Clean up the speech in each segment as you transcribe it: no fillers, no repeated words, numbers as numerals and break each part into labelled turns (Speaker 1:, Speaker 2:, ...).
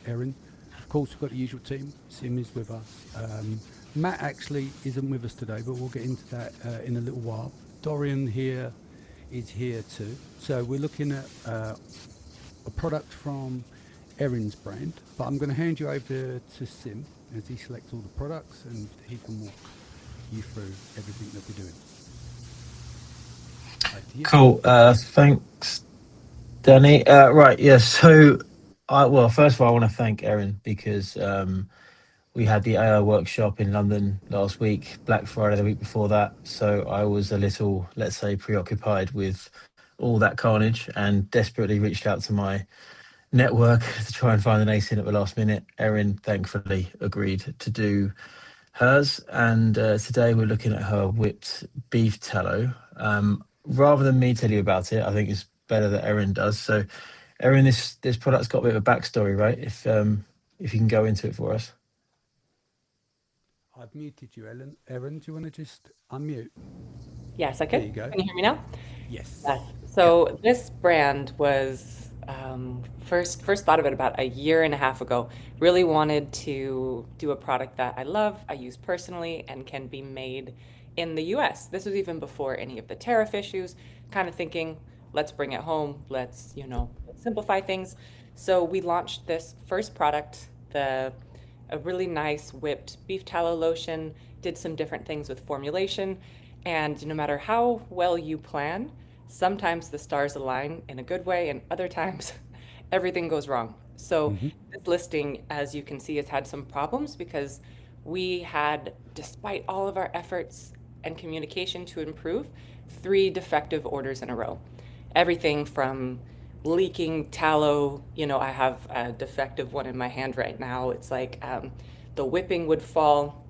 Speaker 1: Erin. Of course, we've got the usual team. Sim is with us. Matt actually isn't with us today, but we'll get into that in a little while. Dorian here is here too. So we're looking at a product from Erin's brand, but I'm going to hand you over to Sim as he selects all the products and he can walk you through everything that we're doing.
Speaker 2: Cool. Thanks, Danny. Right. Yeah. So, well, first of all, I want to thank Erin because we had the AI workshop in London last week, Black Friday the week before that. So I was a little, let's say, preoccupied with all that carnage and desperately reached out to my network to try and find an ASIN at the last minute. Erin thankfully agreed to do hers, and today we're looking at her whipped beef tallow. Rather than me tell you about it, I think it's better that Erin does. So, Erin, this product's got a bit of a backstory, right? If you can go into it for us.
Speaker 1: I've muted you, Ellen. Erin, do you want to just unmute?
Speaker 3: Yes, I
Speaker 1: There
Speaker 3: can.
Speaker 1: you go.
Speaker 3: Can you hear me now?
Speaker 1: Yes.
Speaker 3: Yes.
Speaker 1: Yep.
Speaker 3: So this brand was first thought of it about a year and a half ago. Really wanted to do a product that I love, I use personally, and can be made in the US. This was even before any of the tariff issues. Kind of thinking, let's bring it home. Let's simplify things. So we launched this first product, a really nice whipped beef tallow lotion. Did some different things with formulation, and no matter how well you plan, sometimes the stars align in a good way, and other times everything goes wrong. So
Speaker 1: Mm-hmm.
Speaker 3: this listing, as you can see, has had some problems because we had, despite all of our efforts and communication to improve, three defective orders in a row. Everything from leaking tallow, I have a defective one in my hand right now. It's like the whipping would fall,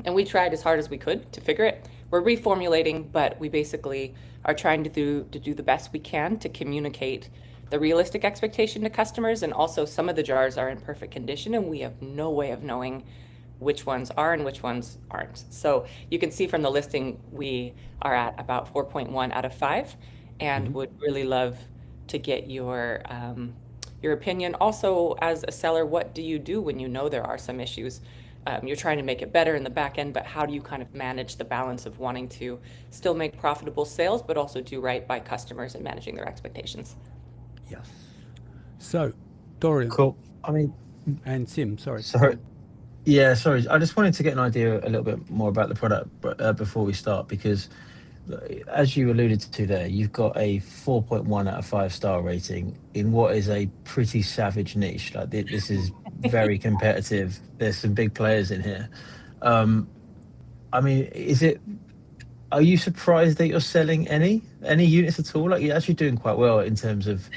Speaker 3: and we tried as hard as we could to figure it. We're reformulating, but we basically are trying to do the best we can to communicate the realistic expectation to customers. And also, some of the jars are in perfect condition, and we have no way of knowing which ones are and which ones aren't. So you can see from the listing, we are at about 4.1 out of 5, and
Speaker 1: Mm-hmm.
Speaker 3: would really love to get your opinion. Also, as a seller, what do you do when you know there are some issues? You're trying to make it better in the back end, but how do you kind of manage the balance of wanting to still make profitable sales, but also do right by customers and managing their expectations?
Speaker 1: Yes. So, Dorian
Speaker 2: Cool. I mean,
Speaker 1: and Sim, sorry, go
Speaker 2: sorry.
Speaker 1: on.
Speaker 2: Yeah, sorry. I just wanted to get an idea a little bit more about the product before we start, because as you alluded to there, you've got a 4.1 out of 5 star rating in what is a pretty savage niche. Like this is very competitive. There's some big players in here. Um, I mean, are you surprised that you're selling any units at all? Like you're actually doing quite well in terms of,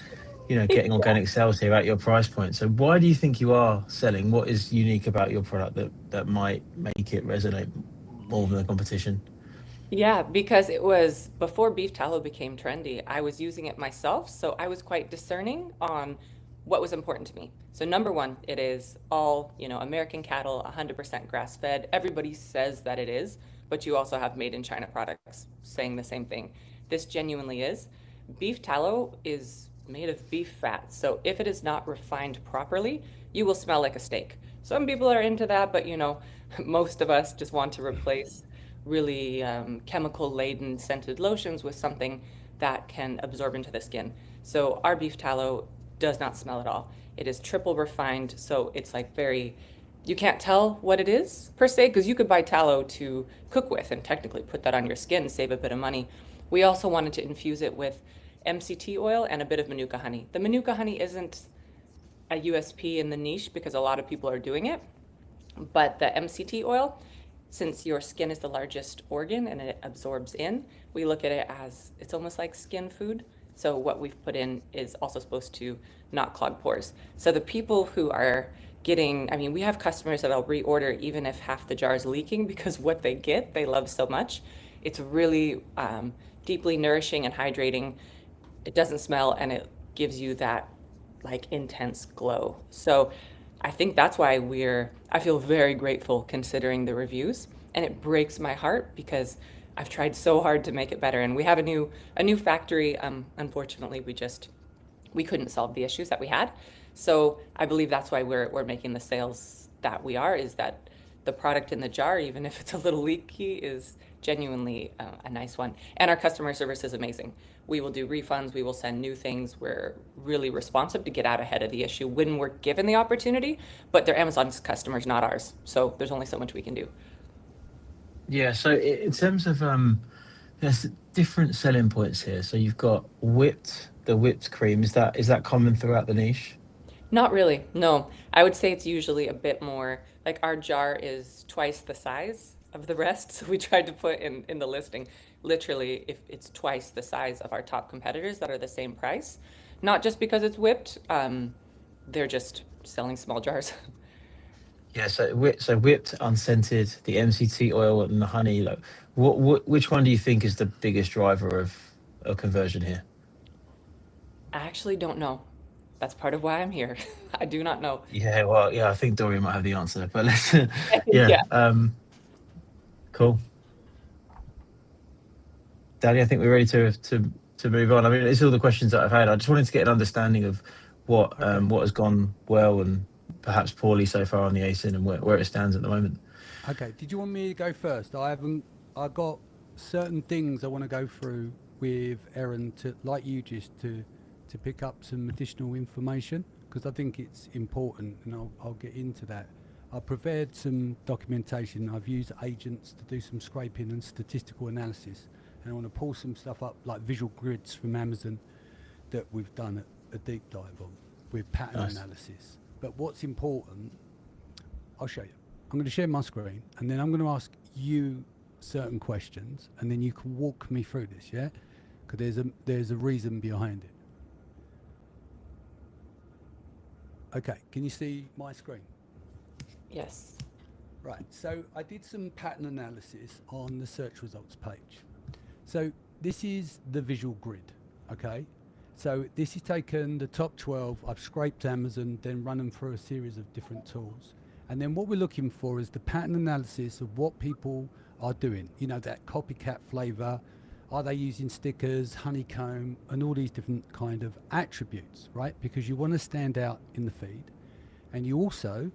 Speaker 2: getting organic sales here at your price point. So why do you think you are selling? What is unique about your product that might make it resonate more than the competition?
Speaker 3: Yeah, because it was before beef tallow became trendy, I was using it myself, so I was quite discerning on what was important to me. So number one, it is all, American cattle, 100% grass-fed. Everybody says that it is, but you also have made in China products saying the same thing. This genuinely is. Beef tallow is made of beef fat, so if it is not refined properly, you will smell like a steak. Some people are into that, but most of us just want to replace really chemical laden scented lotions with something that can absorb into the skin. So our beef tallow does not smell at all. It is triple refined, so it's like very, you can't tell what it is per se, because you could buy tallow to cook with and technically put that on your skin and save a bit of money. We also wanted to infuse it with MCT oil and a bit of manuka honey. The manuka honey isn't a USP in the niche because a lot of people are doing it, but the MCT oil, since your skin is the largest organ and it absorbs in, we look at it as it's almost like skin food. So what we've put in is also supposed to not clog pores. So the people who are getting, I mean, we have customers that'll reorder even if half the jar is leaking because what they get, they love so much. It's really deeply nourishing and hydrating. It doesn't smell and it gives you that like intense glow. So I think that's why I feel very grateful considering the reviews. And it breaks my heart because I've tried so hard to make it better. And we have a new factory. Unfortunately, we just we couldn't solve the issues that we had. So I believe that's why we're making the sales that we are, is that the product in the jar, even if it's a little leaky, is genuinely a nice one. And our customer service is amazing. We will do refunds, we will send new things. We're really responsive to get out ahead of the issue when we're given the opportunity, but they're Amazon's customers, not ours. So there's only so much we can do.
Speaker 2: Yeah. So in terms of there's different selling points here. So you've got the whipped cream. Is that common throughout the niche?
Speaker 3: Not really, no. I would say it's usually a bit more, like our jar is twice the size of the rest. So we tried to put in the listing, literally, if it's twice the size of our top competitors that are the same price. Not just because it's whipped, they're just selling small jars.
Speaker 2: Yeah. So whipped, unscented, the MCT oil, and the honey. Like, which one do you think is the biggest driver of a conversion here?
Speaker 3: I actually don't know. That's part of why I'm here. I do not know.
Speaker 2: Yeah. Well, yeah. I think Dorian might have the answer, but let's. Yeah.
Speaker 3: Yeah.
Speaker 2: Cool. Danny, I think we're ready to move on. I mean, it's all the questions that I've had. I just wanted to get an understanding of what has gone well and perhaps poorly so far on the ASIN and where it stands at the moment.
Speaker 1: Okay, did you want me to go first? I got certain things I want to go through with Erin to, like you just, to pick up some additional information, because I think it's important, and I'll get into that. I prepared some documentation. I've used agents to do some scraping and statistical analysis, and I want to pull some stuff up like visual grids from Amazon that we've done a deep dive on with pattern
Speaker 2: Nice.
Speaker 1: analysis. But what's important, I'll show you. I'm going to share my screen, and then I'm going to ask you certain questions, and then you can walk me through this, yeah? Because there's a reason behind it. Okay, can you see my screen?
Speaker 3: Yes.
Speaker 1: Right, so I did some pattern analysis on the search results page. So this is the visual grid, okay? So this is taken the top 12, I've scraped Amazon, then run them through a series of different tools. And then what we're looking for is the pattern analysis of what people are doing. You know, that copycat flavor, are they using stickers, honeycomb, and all these different kind of attributes, right? Because you want to stand out in the feed. And you also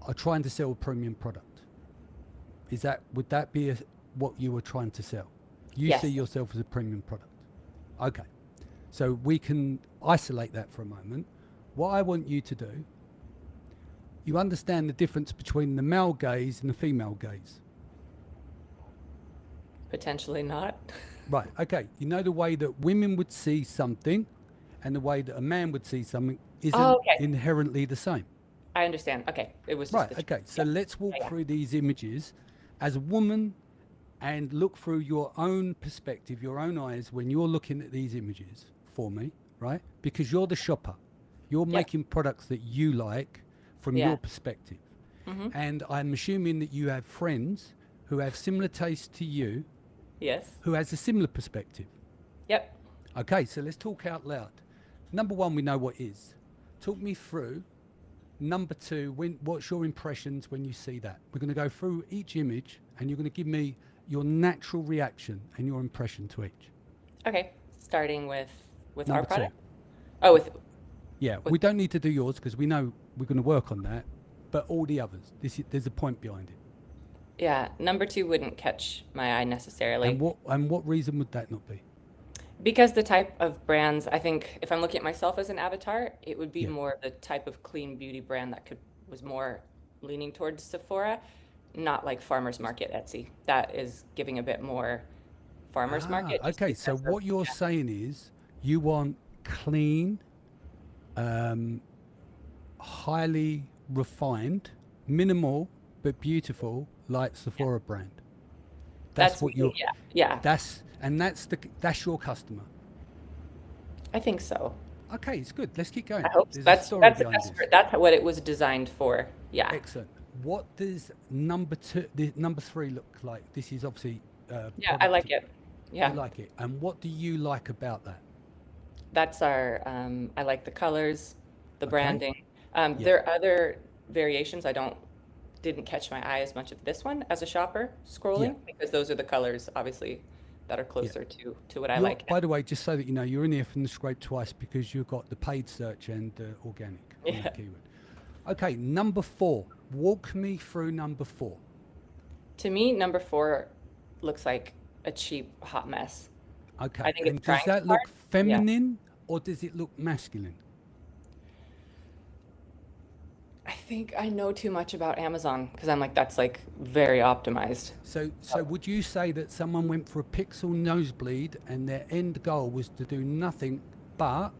Speaker 1: are trying to sell a premium product. Would that be what you were trying to sell? You
Speaker 3: Yes.
Speaker 1: see yourself as a premium product. Okay. So we can isolate that for a moment. What I want you to do, you understand the difference between the male gaze and the female gaze.
Speaker 3: Potentially not.
Speaker 1: Right, okay. You know the way that women would see something and the way that a man would see something isn't
Speaker 3: Okay.
Speaker 1: inherently the same.
Speaker 3: I understand. Okay. It was just
Speaker 1: Right,
Speaker 3: the
Speaker 1: okay. So
Speaker 3: yeah.
Speaker 1: let's walk
Speaker 3: Yeah.
Speaker 1: through these images as a woman and look through your own perspective, your own eyes when you're looking at these images for me, right? Because you're the shopper. You're
Speaker 3: Yeah.
Speaker 1: making products that you like from
Speaker 3: Yeah.
Speaker 1: your perspective.
Speaker 3: Mm-hmm.
Speaker 1: And I'm assuming that you have friends who have similar tastes to you,
Speaker 3: Yes.
Speaker 1: who has a similar perspective.
Speaker 3: Yep.
Speaker 1: Okay, so let's talk out loud. Number one, we know what is. Talk me through. Number two, what's your impressions when you see that? We're going to go through each image, and you're going to give me your natural reaction and your impression to each.
Speaker 3: Okay. Starting with our
Speaker 1: Number two.
Speaker 3: product. Oh, with
Speaker 1: Yeah, we don't need to do yours because we know we're going to work on that, but all the others. There's a point behind it.
Speaker 3: yeah. Number 2 wouldn't catch my eye necessarily.
Speaker 1: And what reason would that not be?
Speaker 3: Because the type of brands, I think if I'm looking at myself as an avatar, it would be
Speaker 1: Yeah.
Speaker 3: more of the type of clean beauty brand that was more leaning towards Sephora, not like farmers market Etsy. That is giving a bit more farmers market. just
Speaker 1: Okay, so
Speaker 3: because of-
Speaker 1: what you're saying is you want clean, highly refined, minimal but beautiful, like Sephora brand. That's what you're.
Speaker 3: yeah.
Speaker 1: That's your customer.
Speaker 3: I think so.
Speaker 1: Okay, it's good. Let's keep going.
Speaker 3: I hope so.
Speaker 1: There's a
Speaker 3: That's
Speaker 1: story
Speaker 3: that's
Speaker 1: behind this.
Speaker 3: that's what it was designed for. Yeah.
Speaker 1: Excellent. What does number three look like? This is obviously.
Speaker 3: Yeah, I like it. Yeah.
Speaker 1: You like it, and what do you like about that?
Speaker 3: That's our, I like the colors, the
Speaker 1: Okay.
Speaker 3: branding. There are other variations. Didn't catch my eye as much of this one as a shopper scrolling because those are the colors, obviously, that are closer to what I
Speaker 1: You're-
Speaker 3: like.
Speaker 1: By the way, just so that you know, you're in here from the scrape twice because you've got the paid search and organic on
Speaker 3: Yeah.
Speaker 1: that keyword. Okay, number 4. Walk me through number 4.
Speaker 3: To me, number 4 looks like a cheap hot mess.
Speaker 1: Okay,
Speaker 3: I think it's
Speaker 1: and
Speaker 3: trying
Speaker 1: does
Speaker 3: too
Speaker 1: that look
Speaker 3: hard. Yeah.
Speaker 1: feminine or does it look masculine?
Speaker 3: I think I know too much about Amazon because I'm like, that's like very optimized.
Speaker 1: So would you say that someone went for a pixel nosebleed and their end goal was to do nothing but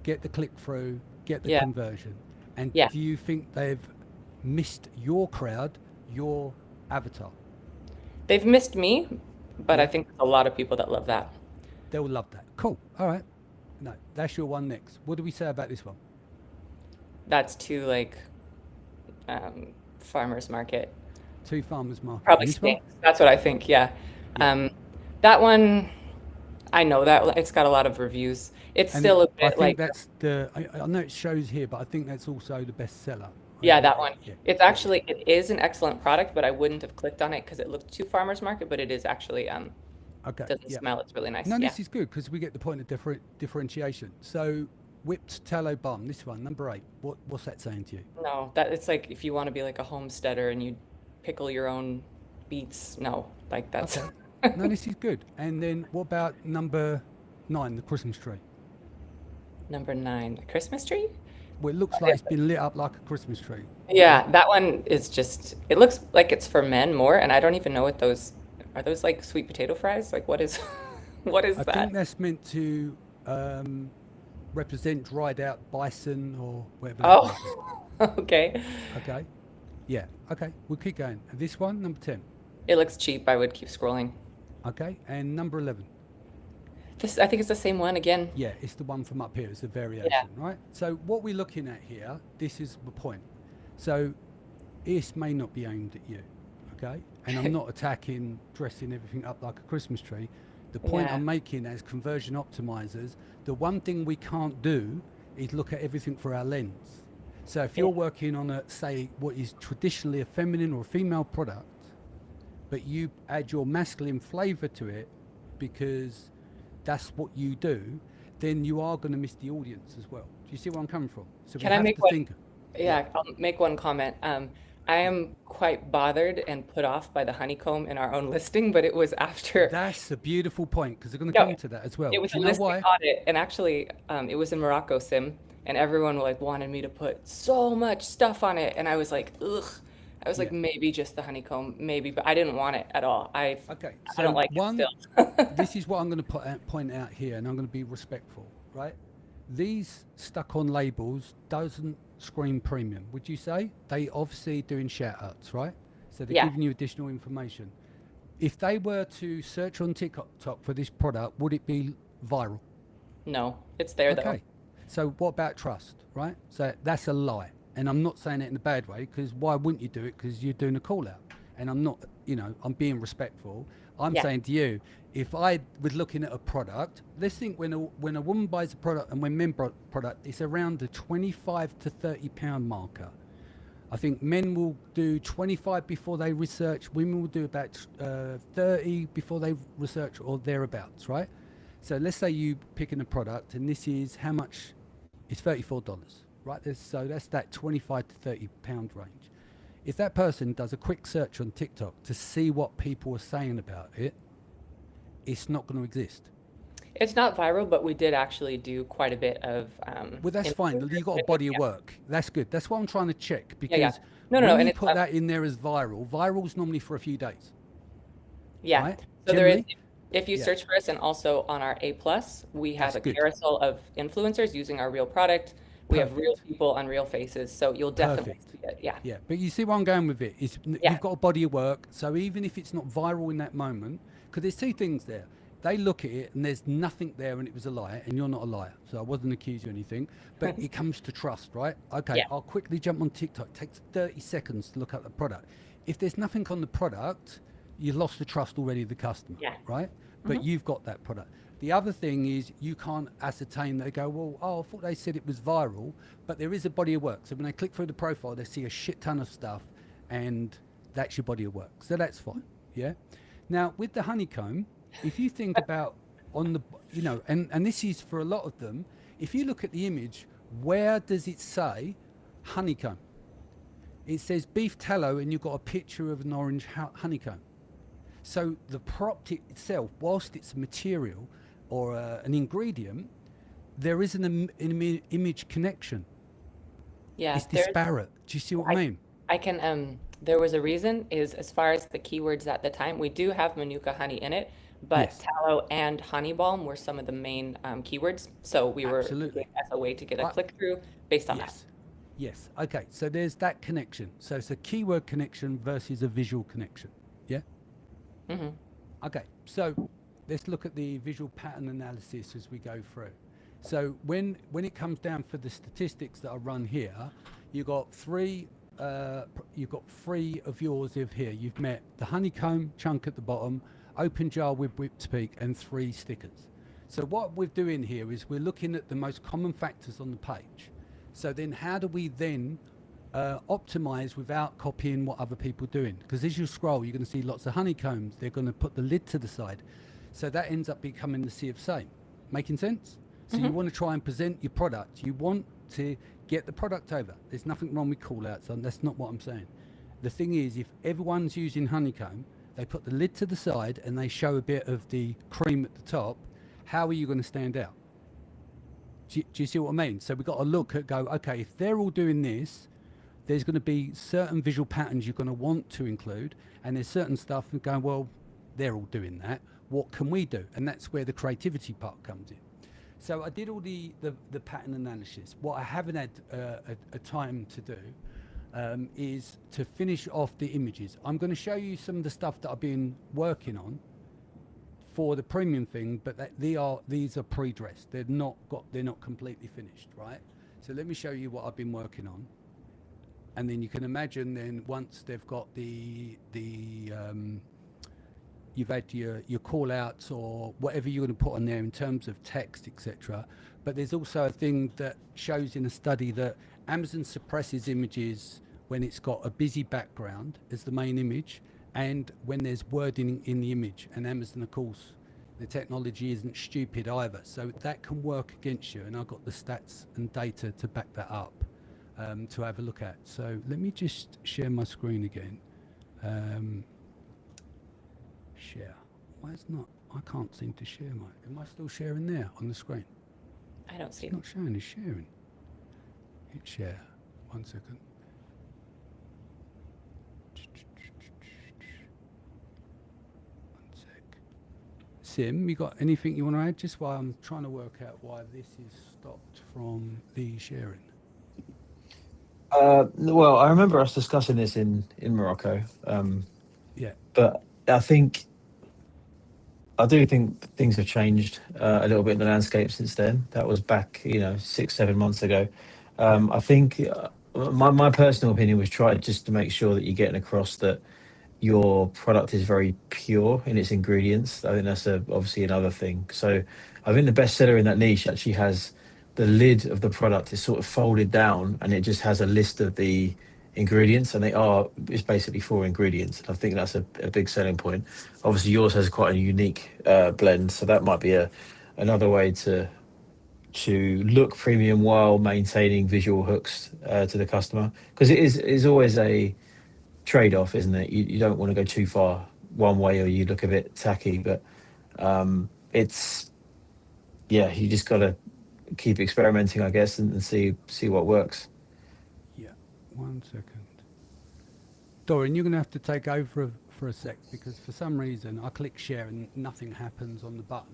Speaker 1: get the click through, get the
Speaker 3: Yeah.
Speaker 1: conversion? And
Speaker 3: Yeah.
Speaker 1: do you think they've missed your crowd, your avatar?
Speaker 3: They've missed me, but I
Speaker 1: Yeah.
Speaker 3: think there's a lot of people that love that.
Speaker 1: They'll love that. Cool. All right. No, that's your one next. What do we say about this one?
Speaker 3: That's too like farmers market.
Speaker 1: Two farmers market.
Speaker 3: Probably
Speaker 1: This one?
Speaker 3: stinks. That's what I think. Yeah. That one, I know that it's got a lot of reviews. It's
Speaker 1: And
Speaker 3: still a
Speaker 1: I
Speaker 3: bit
Speaker 1: think
Speaker 3: like,
Speaker 1: that's I know it shows here, but I think that's also the bestseller.
Speaker 3: yeah, that one.
Speaker 1: Yeah.
Speaker 3: It's actually, it is an excellent product, but I wouldn't have clicked on it because it looked too farmers market, but it is actually,
Speaker 1: Okay.
Speaker 3: doesn't
Speaker 1: Yeah.
Speaker 3: smell. It's really nice.
Speaker 1: No,
Speaker 3: Yeah.
Speaker 1: this is good because we get the point of differentiation. So, whipped tallow balm, this one, number 8. What's that saying to you?
Speaker 3: No, that it's like if you want to be like a homesteader and you pickle your own beets. No, like that's
Speaker 1: Okay. No, this is good. And then what about number 9, the Christmas tree?
Speaker 3: number 9, the Christmas tree.
Speaker 1: Well, it looks like it's been lit up like a Christmas tree.
Speaker 3: Yeah, that one is just, it looks like it's for men more, and I don't even know what those are. Those like sweet potato fries? Like what is what is
Speaker 1: I
Speaker 3: that?
Speaker 1: think that's meant to represent dried out bison or whatever.
Speaker 3: Oh, okay.
Speaker 1: Okay. Yeah. Okay. We'll keep going. And this one, number 10.
Speaker 3: It looks cheap. I would keep scrolling.
Speaker 1: Okay. And number 11.
Speaker 3: This, I think it's the same one again.
Speaker 1: Yeah, it's the one from up here. It's a variation, right? So what we're looking at here, this is the point. So this may not be aimed at you, okay? And I'm not attacking dressing everything up like a Christmas tree. The point
Speaker 3: Yeah.
Speaker 1: I'm making as conversion optimizers, the one thing we can't do is look at everything through our lens. So if you're working on a, say, what is traditionally a feminine or a female product, but you add your masculine flavor to it because that's what you do, then you are going to miss the audience as well. Do you see where I'm coming from? So
Speaker 3: Can I make
Speaker 1: to
Speaker 3: one?
Speaker 1: think.
Speaker 3: Yeah, I'll make one comment. I am quite bothered and put off by the honeycomb in our own listing, but it was after
Speaker 1: That's a beautiful point because they're going to
Speaker 3: No,
Speaker 1: come to that as well.
Speaker 3: it was
Speaker 1: Do
Speaker 3: a
Speaker 1: you know
Speaker 3: listing
Speaker 1: why?
Speaker 3: audit, and actually, it was in Morocco Sim, and everyone like wanted me to put so much stuff on it, and I was like, ugh. I was like,
Speaker 1: Yeah.
Speaker 3: maybe just the honeycomb, maybe, but I didn't want it at all.
Speaker 1: Okay,
Speaker 3: I
Speaker 1: so
Speaker 3: don't like
Speaker 1: one,
Speaker 3: it still.
Speaker 1: this is what I'm going to point out here, and I'm going to be respectful, right? These stuck-on labels doesn't scream premium, would you say? They obviously doing shout-outs, right? So they're
Speaker 3: Yeah.
Speaker 1: giving you additional information. If they were to search on TikTok for this product, would it be viral?
Speaker 3: No, it's there though.
Speaker 1: Okay. So what about trust, right? So that's a lie. And I'm not saying it in a bad way because why wouldn't you do it? Because you're doing a call out. And I'm not, I'm being respectful. I'm
Speaker 3: Yeah.
Speaker 1: saying to you, if I was looking at a product, let's think when a woman buys a product and when men buy a product, it's around the 25 to 30 pound marker. I think men will do 25 before they research. Women will do about 30 before they research or thereabouts, right? So let's say you pick in a product and this is how much? It's $34, right? So that's that 25 to 30 pound range. If that person does a quick search on TikTok to see what people are saying about it, it's not going to exist.
Speaker 3: It's not viral, but we did actually do quite a bit of.
Speaker 1: Well, that's fine. You've got a body of work. That's good. That's what I'm trying to check because
Speaker 3: Yeah. No,
Speaker 1: when
Speaker 3: and
Speaker 1: you
Speaker 3: it's
Speaker 1: put that in there as viral, viral's normally for a few days.
Speaker 3: Yeah.
Speaker 1: Right?
Speaker 3: So there is,
Speaker 1: Generally?
Speaker 3: if you
Speaker 1: Yeah.
Speaker 3: search for us, and also on our A+, we have
Speaker 1: That's
Speaker 3: a
Speaker 1: good.
Speaker 3: carousel of influencers using our real product. We have real
Speaker 1: Perfect.
Speaker 3: people on real faces, so you'll definitely
Speaker 1: Perfect.
Speaker 3: see it. Yeah.
Speaker 1: Yeah, but you see where I'm going with it.
Speaker 3: Yeah.
Speaker 1: You've got a body of work, so even if it's not viral in that moment, because there's two things there. They look at it and there's nothing there and it was a lie, and you're not a liar, so I wasn't accused of anything. But it comes to trust, right? Okay,
Speaker 3: Yeah.
Speaker 1: I'll quickly jump on TikTok. It takes 30 seconds to look at the product. If there's nothing on the product, you've lost the trust already of the customer,
Speaker 3: Yeah.
Speaker 1: right? But you've got that product. The other thing is you can't ascertain. They go, well, I thought they said it was viral, but there is a body of work. So when they click through the profile, they see a shit ton of stuff, and that's your body of work. So that's fine, yeah? Now, with the honeycomb, if you think about on the, and this is for a lot of them, if you look at the image, where does it say honeycomb? It says beef tallow, and you've got a picture of an orange honeycomb. So the product itself, whilst it's a material or an ingredient, there is an image connection.
Speaker 3: Yeah,
Speaker 1: It's disparate. Do you see what I mean?
Speaker 3: I can, there was a reason is as far as the keywords at the time, we do have Manuka honey in it, but
Speaker 1: Yes.
Speaker 3: tallow and honey balm were some of the main keywords. So we were
Speaker 1: Absolutely.
Speaker 3: looking as a way to get a click through based on that.
Speaker 1: Yes. Yes. Okay. So there's that connection. So it's a keyword connection versus a visual connection. Yeah.
Speaker 3: Mm-hmm.
Speaker 1: Okay. So let's look at the visual pattern analysis as we go through. So when it comes down for the statistics that I run here, you've got three of yours of here. You've met the honeycomb chunk at the bottom, open jar with whipped peak, and 3 stickers. So what we're doing here is we're looking at the most common factors on the page. So then how do we then optimize without copying what other people are doing? Because as you scroll, you're going to see lots of honeycombs. They're going to put the lid to the side. So that ends up becoming the sea of same. Making sense? So you want to try and present your product. You want to get the product over. There's nothing wrong with call outs. That's not what I'm saying. The thing is, if everyone's using honeycomb, they put the lid to the side and they show a bit of the cream at the top, how are you going to stand out? Do you see what I mean? So we've got to look at okay, if they're all doing this, there's going to be certain visual patterns you're going to want to include, and there's certain stuff and going, well, they're all doing that. What can we do? And that's where the creativity part comes in. So I did all the pattern analysis. What I haven't had a time to do is to finish off the images. I'm going to show you some of the stuff that I've been working on for the premium thing, but these are pre-dressed. They're not completely finished, right? So let me show you what I've been working on, and then you can imagine then once they've got you've had your call outs or whatever you're going to put on there in terms of text, etc. But there's also a thing that shows in a study that Amazon suppresses images when it's got a busy background as the main image, and when there's wording in the image. And Amazon, of course, the technology isn't stupid either. So that can work against you. And I've got the stats and data to back that up to have a look at. So let me just share my screen again. Share. Why is not? I can't seem to share my. Am I still sharing there on the screen?
Speaker 3: I don't see
Speaker 1: It's not showing. It's sharing. Hit share. 1 second. Sim, you got anything you want to add? Just while I'm trying to work out why this is stopped from the sharing.
Speaker 2: Well, I remember us discussing this in Morocco.
Speaker 1: Yeah.
Speaker 2: But I do think things have changed a little bit in the landscape since then. That was back, 6-7 months ago. I think my personal opinion was try just to make sure that you're getting across that your product is very pure in its ingredients. I think that's obviously another thing. So I think the best seller in that niche actually has the lid of the product is sort of folded down, and it just has a list of the ingredients, and it's basically 4 ingredients. I think that's a big selling point. Obviously yours has quite a unique blend, so that might be another way to look premium while maintaining visual hooks to the customer, because it is always a trade-off, isn't it? You don't want to go too far one way or you look a bit tacky, but you just got to keep experimenting, I guess, and see what works.
Speaker 1: Yeah, 1 second. Dorian, you're going to have to take over for a sec, because for some reason I click share and nothing happens on the button.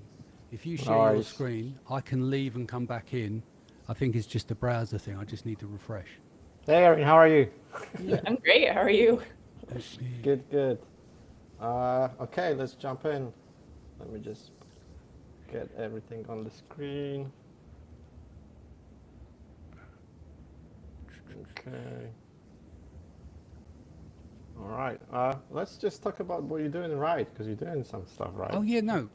Speaker 1: If you share your screen, I can leave and come back in. I think it's just a browser thing. I just need to refresh.
Speaker 4: Hey, Aaron, how are you?
Speaker 3: I'm great. How are you?
Speaker 4: Good. Okay, let's jump in. Let me just get everything on the screen. Okay. All right. Let's just talk about what you're doing right, because you're doing some stuff right.
Speaker 1: Oh yeah, no.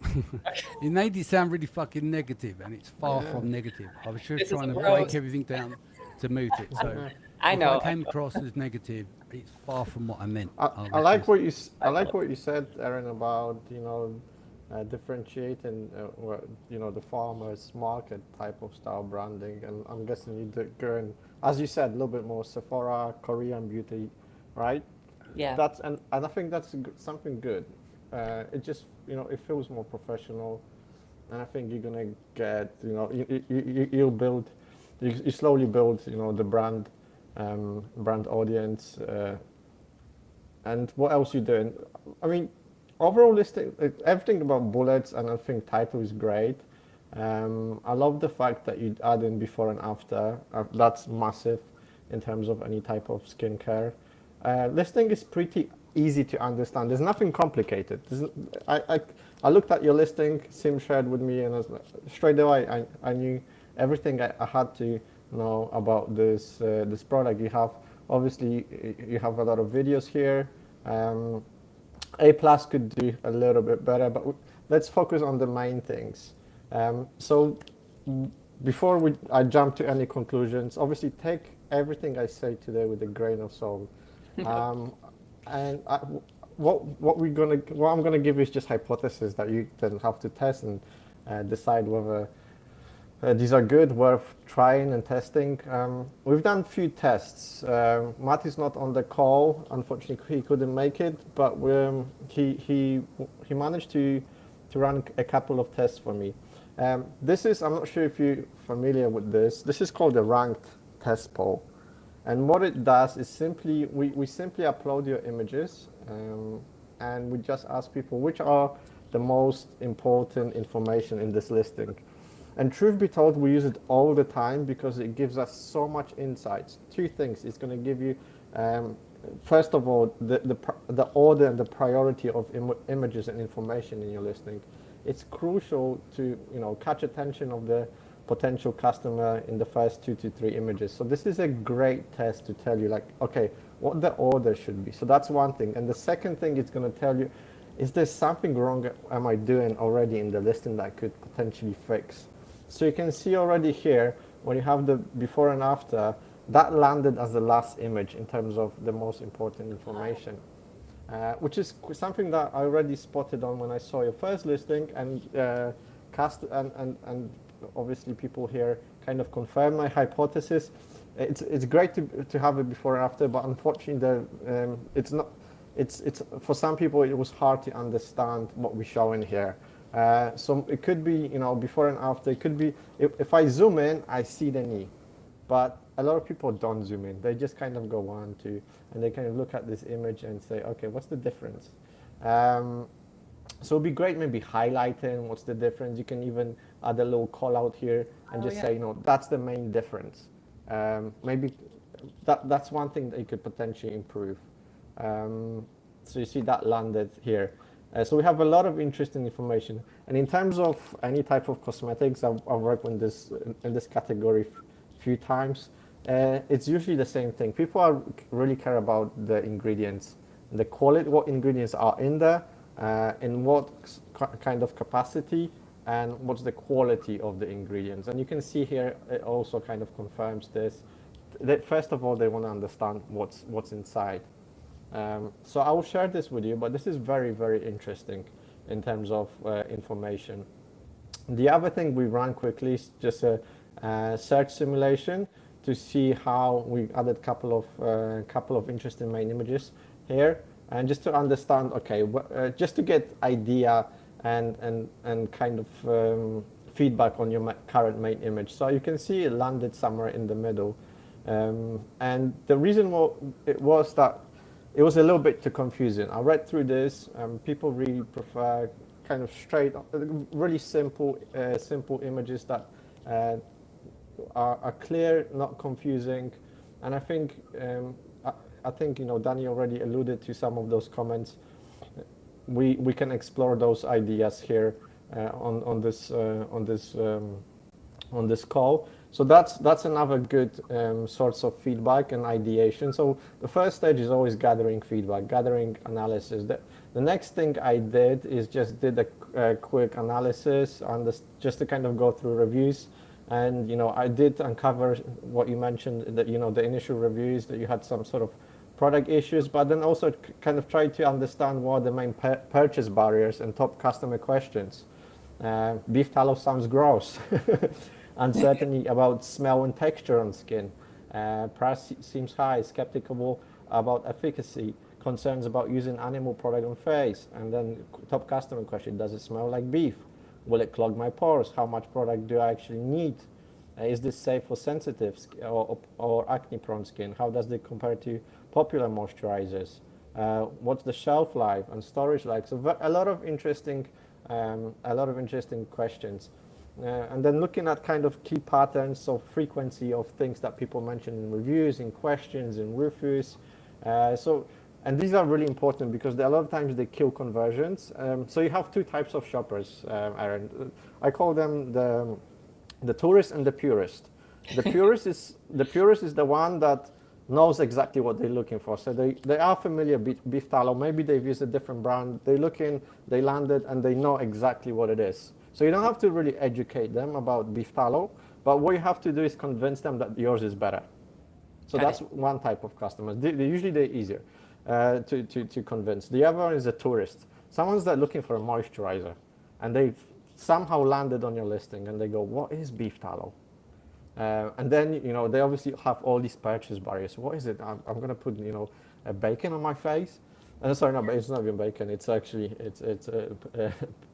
Speaker 1: You made it sound really fucking negative, and it's far from negative. I was just trying to break everything down to move it. So
Speaker 3: I know.
Speaker 1: if I came across as negative, it's far from what I meant.
Speaker 4: I like what you said, Aaron, about differentiating, the farmers market type of style branding. And I'm guessing you did going, as you said, a little bit more Sephora, Korean beauty, right?
Speaker 3: Yeah.
Speaker 4: And I think that's something good. It just, it feels more professional, and I think you're gonna get, you'll build, you slowly build, the brand audience. And what else you doing? I mean, overall listing, everything about bullets and I think title is great. I love the fact that you add in before and after. That's massive in terms of any type of skincare. Listing is pretty easy to understand. There's nothing complicated. I looked at your listing, Sim shared with me, and straight away I knew everything I had to know about this product. You have, obviously, you have a lot of videos here. A plus could do a little bit better, but let's focus on the main things. So before I jump to any conclusions, obviously take everything I say today with a grain of salt. And what I'm gonna give is just hypothesis that you then have to test and decide whether these are good, worth trying and testing. We've done a few tests. Matt is not on the call. Unfortunately, he couldn't make it, but he managed to run a couple of tests for me. This is, I'm not sure if you're familiar with this. This is called a ranked test poll. And what it does is simply, we simply upload your images and we just ask people which are the most important information in this listing. And truth be told, we use it all the time because it gives us so much insights. Two things, it's going to give you, first of all, the order and the priority of images and information in your listing. It's crucial to catch attention of the potential customer in the first 2 to 3 images. So this is a great test to tell you, like, okay, what the order should be. So that's one thing. And the second thing it's going to tell you, is there something wrong am I doing already in the listing that I could potentially fix? So you can see already here, when you have the before and after, that landed as the last image in terms of the most important information, which is something that I already spotted on when I saw your first listing, and and obviously people here kind of confirm my hypothesis. It's great to have it before and after, but unfortunately it's not. It's for some people it was hard to understand what we're showing here. So it could be before and after. It could be if I zoom in, I see the knee, but a lot of people don't zoom in. They just kind of go 1, 2, and they kind of look at this image and say, okay, what's the difference? So it'd be great maybe highlighting what's the difference. You can even add a little call out here and just say, that's the main difference. Maybe that's one thing that you could potentially improve. So you see that landed here. So we have a lot of interesting information. And in terms of any type of cosmetics, I've worked in this category a few times. It's usually the same thing. People really care about the ingredients, the quality, what ingredients are in there, in what kind of capacity, and what's the quality of the ingredients. And you can see here, it also kind of confirms this. That first of all, they want to understand what's inside. So I will share this with you, but this is very, very interesting in terms of information. The other thing we ran quickly is just a search simulation to see how we added a couple of interesting main images here, and just to understand, okay, just to get idea and kind of feedback on your current main image. So you can see it landed somewhere in the middle, and the reason it was that it was a little bit too confusing. I read through this. People really prefer kind of straight, really simple images that are clear, not confusing. And I think Danny already alluded to some of those comments. We can explore those ideas here on this call. So that's another good source of feedback and ideation. So the first stage is always gathering feedback, gathering analysis. The next thing I did is just did a quick analysis on just to kind of go through reviews. And I did uncover what you mentioned, that the initial reviews, that you had some sort of product issues, but then also kind of try to understand what are the main purchase barriers and top customer questions. Beef tallow sounds gross. Uncertainty about smell and texture on skin. Price seems high, skeptical about efficacy, concerns about using animal product on face. And then top customer question, does it smell like beef? Will it clog my pores? How much product do I actually need? Is this safe for sensitive or acne-prone skin? How does it compare to popular moisturizers? What's the shelf life and storage like? So a lot of interesting questions. And then looking at kind of key patterns of frequency of things that people mention in reviews, in questions, in reviews. And these are really important because a lot of times they kill conversions. So you have two types of shoppers, Aaron. I call them the tourist and the purist. The purist is the one that knows exactly what they're looking for. So they are familiar with beef tallow. Maybe they've used a different brand. They look in, they landed, and they know exactly what it is. So you don't have to really educate them about beef tallow, but what you have to do is convince them that yours is better. So that's one type of customers. Usually they're easier to convince. The other one is a tourist. Someone's that looking for a moisturizer, and they've somehow landed on your listing, and they go, "What is beef tallow?" And then they obviously have all these purchase barriers. What is it? I'm going to put a bacon on my face. Sorry, no, but it's not even bacon. It's actually it's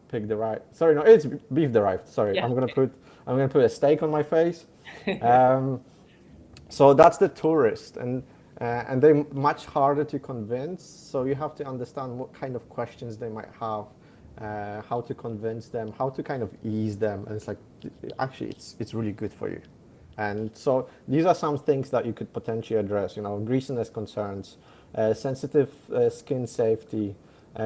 Speaker 4: pig derived. Sorry, no, it's beef derived. Sorry,
Speaker 3: Yeah.
Speaker 4: I'm gonna put a steak on my face. So that's the tourist, and they're much harder to convince. So you have to understand what kind of questions they might have, how to convince them, how to kind of ease them. And it's like, actually, it's really good for you. And so these are some things that you could potentially address. Greasiness concerns, sensitive skin safety.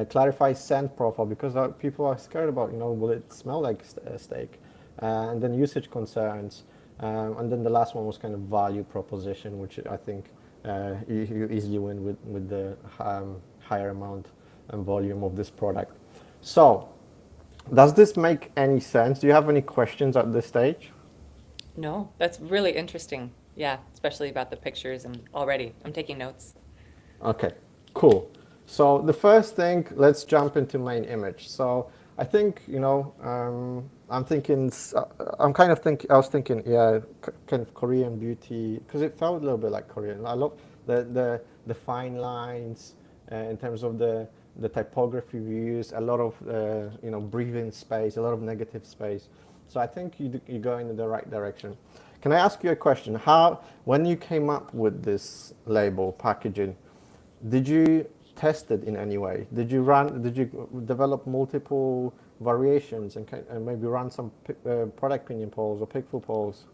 Speaker 4: Clarify scent profile because people are scared about, will it smell like steak? And then usage concerns. And then the last one was kind of value proposition, which I think you easily win with the higher amount and volume of this product. So does this make any sense? Do you have any questions at this stage?
Speaker 3: No, that's really interesting. Yeah, especially about the pictures, and already I'm taking notes.
Speaker 4: Okay, cool. So the first thing, let's jump into main image. So I think, I was thinking, yeah, kind of Korean beauty, because it felt a little bit like Korean. I love the fine lines in terms of the typography we use, a lot of, breathing space, a lot of negative space. So I think you're going in the right direction. Can I ask you a question? When you came up with this label packaging, did you test it in any way? Did you develop multiple variations and maybe run some ProductPinion polls or Pixel polls?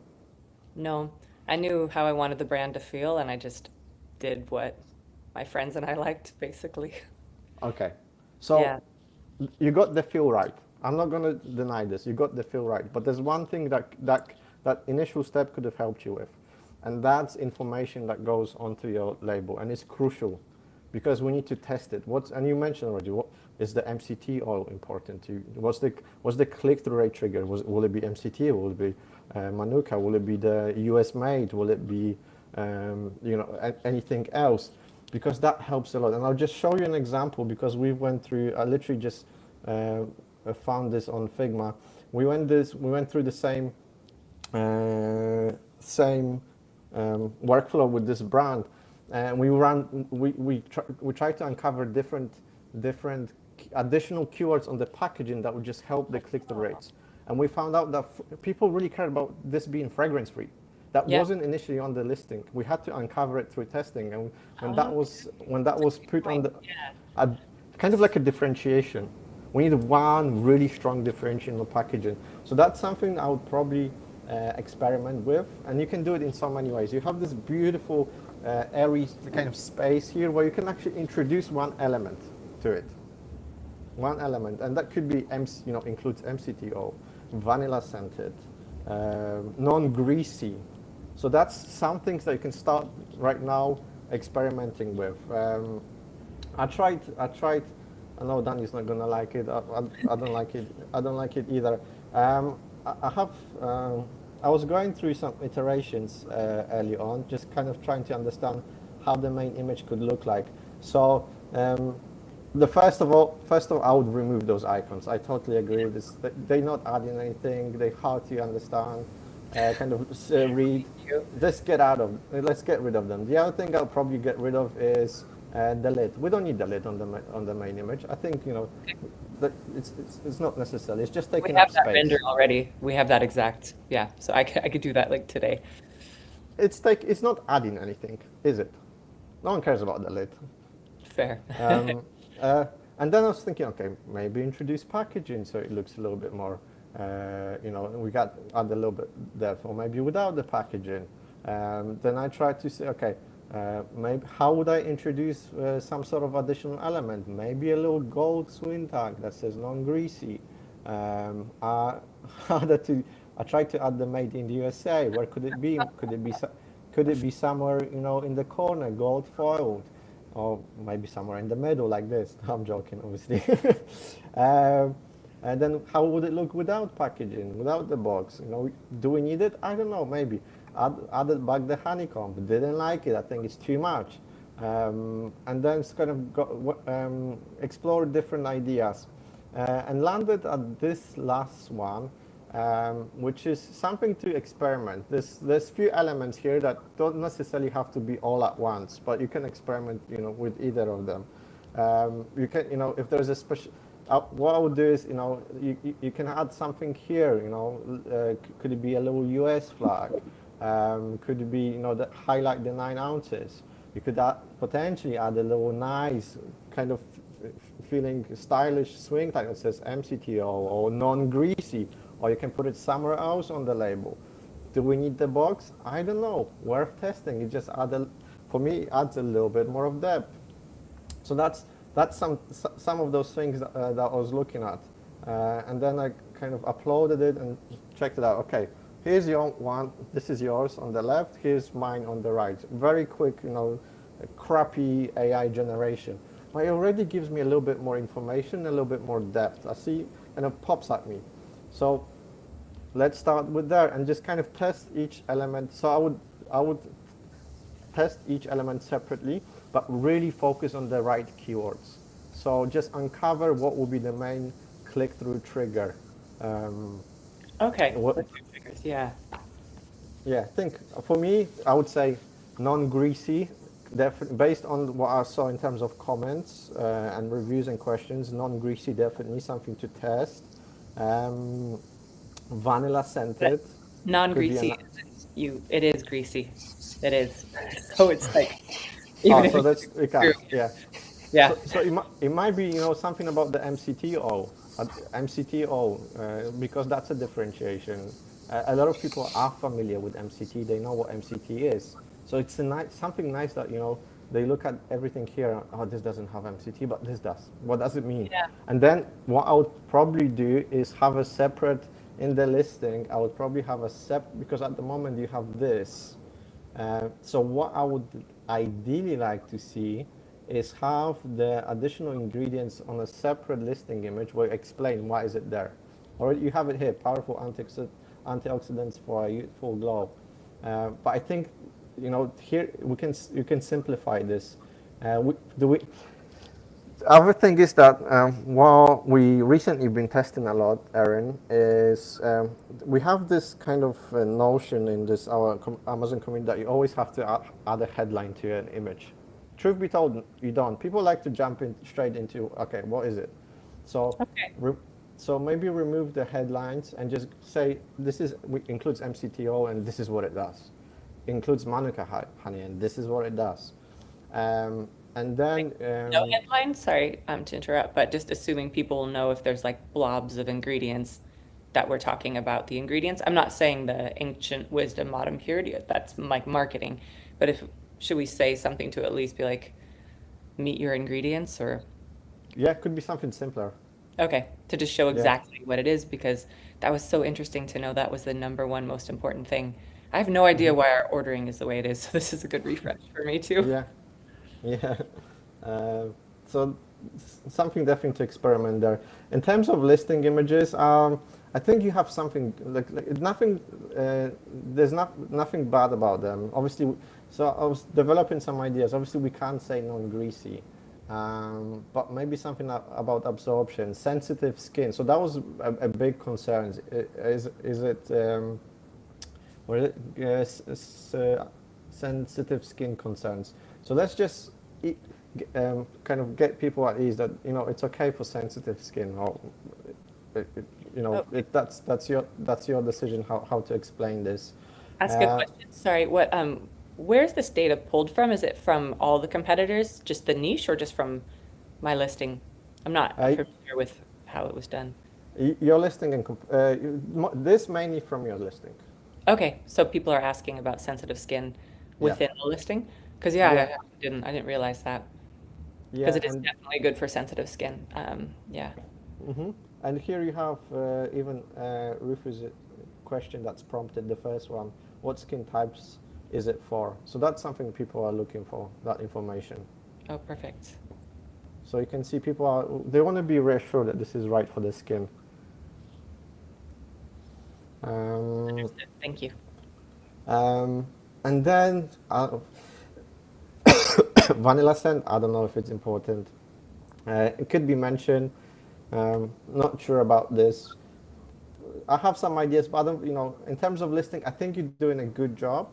Speaker 3: No, I knew how I wanted the brand to feel, and I just did what my friends and I liked, basically.
Speaker 4: Okay, so
Speaker 3: Yeah.
Speaker 4: you got the feel right. I'm not going to deny this. You got the feel right, but there's one thing that initial step could have helped you with, and that's information that goes onto your label, and it's crucial because we need to test it. And you mentioned already, what is the MCT oil important to you? What's the click-through rate trigger? Will it be MCT? Will it be Manuka? Will it be the US made? Will it be anything else? Because that helps a lot. And I'll just show you an example because we went through. I literally just found this on Figma. We went through the same workflow with this brand. And we tried to uncover different additional keywords on the packaging that would just help the click-through rates. And we found out that people really cared about this being fragrance-free. That wasn't initially on the listing. We had to uncover it through testing, and when that was put on the kind of like a differentiation. We need one really strong differentiation of packaging. So that's something I would probably experiment with, and you can do it in so many ways. You have this beautiful airy kind of space here where you can actually introduce one element to it. One element, and that could be includes MCT oil, vanilla scented, non-greasy. So that's some things that you can start right now experimenting with. I tried. I know Danny's not gonna like it. I don't like it. I don't like it either. I was going through some iterations early on, just kind of trying to understand how the main image could look like. So first of all, I would remove those icons. I totally agree with this. They're not adding anything. They're hard to understand, read. Let's get rid of them. The other thing I'll probably get rid of is the lid. We don't need the lid on the main image. I think that it's not necessary. It's just taking up space.
Speaker 3: We have that render already. We have that exact. Yeah. So I could do that like today.
Speaker 4: It's not adding anything, is it? No one cares about the lid.
Speaker 3: Fair.
Speaker 4: And then I was thinking, okay, maybe introduce packaging so it looks a little bit more, we got add a little bit depth, or maybe without the packaging. Then I tried to say, okay, maybe how would I introduce some sort of additional element? Maybe a little gold swing tag that says non-greasy. I tried to add the made in the USA. Where could it be? Could it be somewhere in the corner, gold foiled? Or maybe somewhere in the middle like this. I'm joking, obviously. And then how would it look without packaging, without the box? Do we need it? I don't know, maybe. Added back the honeycomb, didn't like it, I think it's too much. And then it's kind of explored different ideas and landed at this last one, which is something to experiment. There's few elements here that don't necessarily have to be all at once, but you can experiment, with either of them. You can, if there's a special, what I would do is, you can add something here. Could it be a little US flag? Could it be, that highlight the 9 ounces? You could potentially add a little nice kind of feeling stylish swing tag that says MCTO or non-greasy. Or you can put it somewhere else on the label. Do we need the box? I don't know. Worth testing. It just for me, it adds a little bit more of depth. So that's some of those things that I was looking at, and then I kind of uploaded it and checked it out. Okay, here's your one. This is yours on the left. Here's mine on the right. Very quick, crappy AI generation, but it already gives me a little bit more information, a little bit more depth. I see, and it pops at me. So let's start with there and just kind of test each element. So I would test each element separately, but really focus on the right keywords. So just uncover what will be the main click-through trigger.
Speaker 3: Okay. Triggers, yeah.
Speaker 4: Yeah, I think for me, I would say non-greasy. Based on what I saw in terms of comments and reviews and questions, non-greasy definitely something to test. Vanilla scented.
Speaker 3: Non-greasy. It is greasy. It is. So it's like. Even
Speaker 4: so that's okay. Yeah.
Speaker 3: Yeah.
Speaker 4: So it might be something about the MCTO, because that's a differentiation. A lot of people are familiar with MCT. They know what MCT is. So it's something nice that they look at everything here. Oh, this doesn't have MCT, but this does. What does it mean?
Speaker 3: Yeah.
Speaker 4: And then what I would probably do is have a separate in the listing. I would probably have because at the moment you have this. So what I would ideally like to see is have the additional ingredients on a separate listing image where you explain why is it there. Or you have it here, powerful antioxidants for a youthful glow. But I think here you can simplify this. Other thing is that what we recently been testing a lot, Erin, is we have this kind of notion in our Amazon community that you always have to add a headline to an image. Truth be told, you don't. People like to jump straight into, okay, what is it? So, so maybe remove the headlines and just say includes MCTO and this is what it does. Includes Manuka honey and this is what it does. And then
Speaker 3: no headline. Sorry, to interrupt, but just assuming people will know if there's like blobs of ingredients that we're talking about the ingredients. I'm not saying the ancient wisdom modern purity. That's like marketing, but should we say something to at least be like, meet your ingredients or?
Speaker 4: Yeah, it could be something simpler.
Speaker 3: Okay, to just show exactly what it is, because that was so interesting to know that was the #1 most important thing. I have no idea why our ordering is the way it is, so this is a good refresh for me too.
Speaker 4: Yeah. So something definitely to experiment there. In terms of listing images, I think you have something like nothing. There's nothing bad about them. Obviously, So I was developing some ideas. Obviously, we can't say non-greasy, but maybe something about absorption, sensitive skin. So that was a big concern. Is it what is it? Sensitive skin concerns. So let's just kind of get people at ease that it's okay for sensitive skin, or
Speaker 3: Oh,
Speaker 4: that's your decision how to explain this.
Speaker 3: ask a
Speaker 4: Uh,
Speaker 3: question. Sorry, where's this data pulled from? Is it from all the competitors, just the niche, or just from my listing? I'm not
Speaker 4: I,
Speaker 3: familiar with how it was done.
Speaker 4: your listing and this mainly from your listing.
Speaker 3: Okay, so people are asking about sensitive skin
Speaker 4: Yeah,
Speaker 3: within the listing? Because
Speaker 4: yeah,
Speaker 3: I didn't realize that. Because
Speaker 4: yeah,
Speaker 3: it is definitely good for sensitive skin. Yeah.
Speaker 4: hmm and here you have even Rufus' question that's prompted the first one. What skin types is it for? So that's something people are looking for, that information.
Speaker 3: Oh, perfect.
Speaker 4: So you can see they want to be reassured that this is right for the skin. Um,
Speaker 3: Understood. Thank you.
Speaker 4: and then vanilla scent, I don't know if it's important. It could be mentioned. Not sure about this. I have some ideas, but I don't, in terms of listing, I think you're doing a good job.